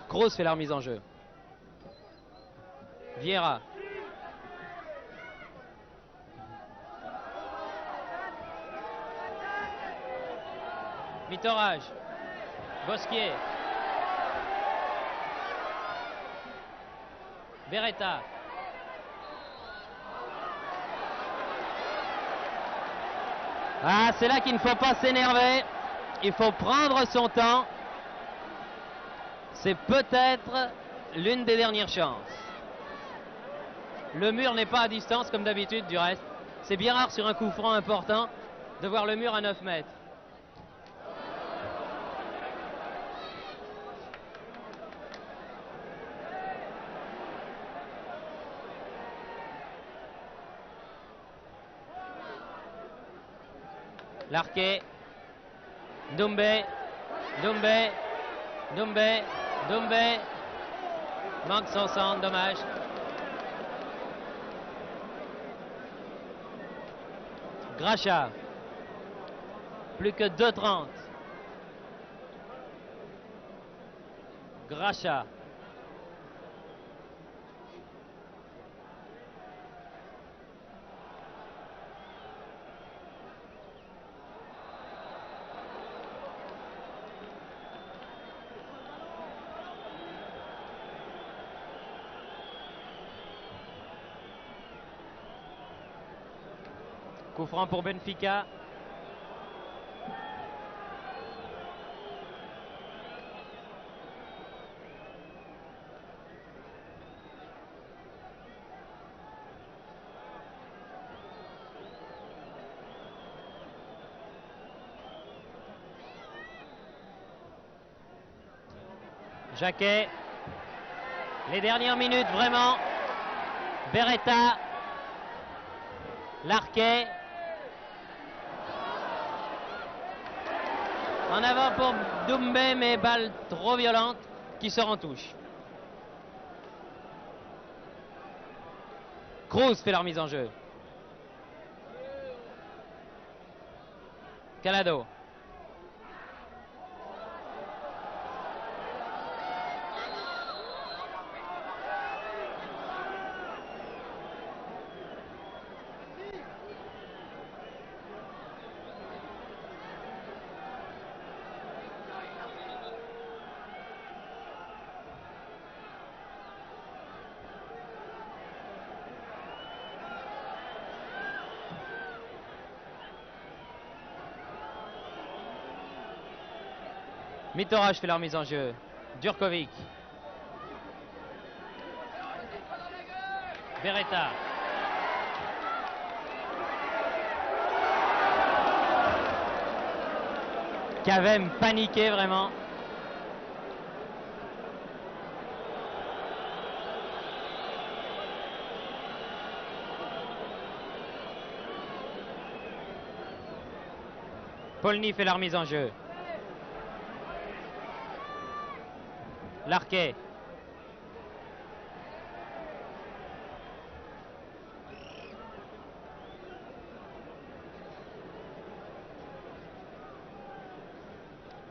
Speaker 2: Kroos fait la remise en jeu. Vieira. Mitoraj. Bosquier. Beretta. Ah, c'est là qu'il ne faut pas s'énerver. Il faut prendre son temps. C'est peut-être l'une des dernières chances. Le mur n'est pas à distance comme d'habitude du reste. C'est bien rare sur un coup franc important de voir le mur à 9 mètres. Larquet. Doumbé. Doumbé. Doumbé. Doumbé. Manque son centre, dommage. Gracha. Plus que 2,30. Gracha. Coup franc pour Benfica. Jacquet. Les dernières minutes, vraiment. Beretta. Larquet. En avant pour Doumbé, mais balle trop violente qui sort en touche. Cruz fait la remise en jeu. Calado. Mitoraj fait la remise en jeu. Djurkovic. Beretta. Cavem paniqué vraiment. Polny fait la remise en jeu. Larquet.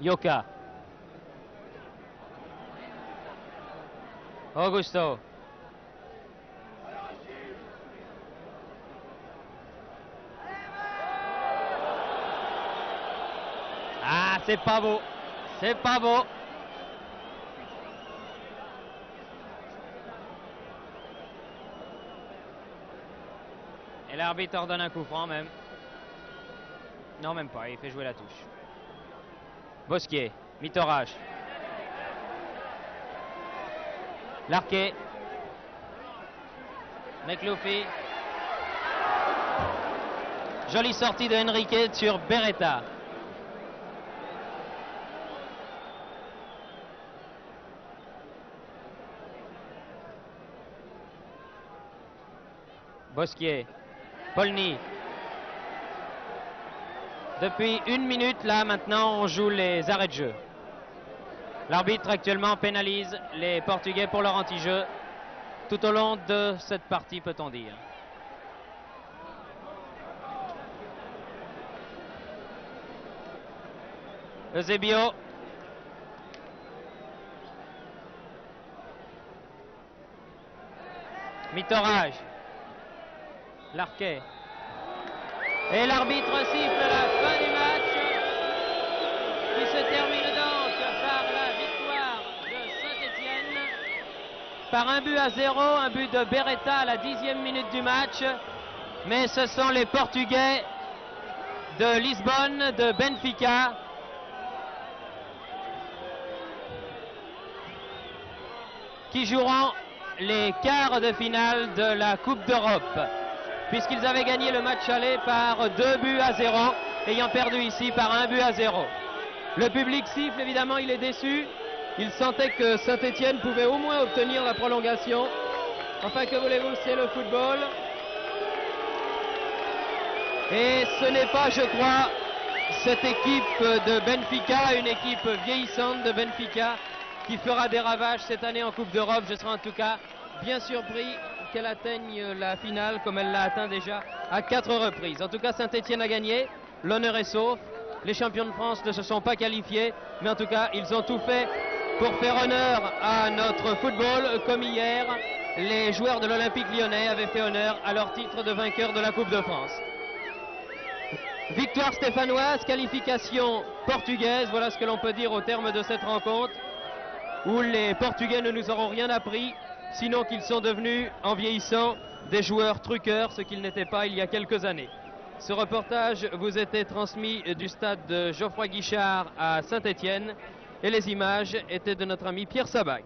Speaker 2: Yoka. Augusto. Ah, c'est pas beau. C'est pas beau. Et l'arbitre ordonne un coup franc même. Non, même pas, il fait jouer la touche. Bosquier, Mitoraj. Larquet. McLoufie. Jolie sortie de Henrique sur Beretta. Bosquier. Polny. Depuis 1 minute, là, maintenant, on joue les arrêts de jeu. L'arbitre actuellement pénalise les Portugais pour leur anti-jeu tout au long de cette partie, peut-on dire. Eusebio. Mitoraj. Larquet. Et l'arbitre siffle la fin du match qui se termine donc par la victoire de Saint-Étienne par 1-0, un but de Beretta à la 10e minute du match. Mais ce sont les Portugais de Lisbonne, de Benfica, qui joueront les quarts de finale de la Coupe d'Europe, puisqu'ils avaient gagné le match aller par 2-0, ayant perdu ici par 1-0. Le public siffle, évidemment, il est déçu. Il sentait que Saint-Étienne pouvait au moins obtenir la prolongation. Enfin, que voulez-vous, c'est le football. Et ce n'est pas, je crois, cette équipe de Benfica, une équipe vieillissante de Benfica, qui fera des ravages cette année en Coupe d'Europe. Je serai en tout cas bien surpris qu'elle atteigne la finale comme elle l'a atteint déjà à 4 reprises. En tout cas, Saint-Étienne a gagné, l'honneur est sauf. Les champions de France ne se sont pas qualifiés, mais en tout cas, ils ont tout fait pour faire honneur à notre football, comme hier, les joueurs de l'Olympique lyonnais avaient fait honneur à leur titre de vainqueur de la Coupe de France. Victoire stéphanoise, qualification portugaise, voilà ce que l'on peut dire au terme de cette rencontre, où les Portugais ne nous auront rien appris, sinon qu'ils sont devenus, en vieillissant, des joueurs truqueurs, ce qu'ils n'étaient pas il y a quelques années. Ce reportage vous était transmis du stade de Geoffroy Guichard à Saint-Étienne et les images étaient de notre ami Pierre Sabag.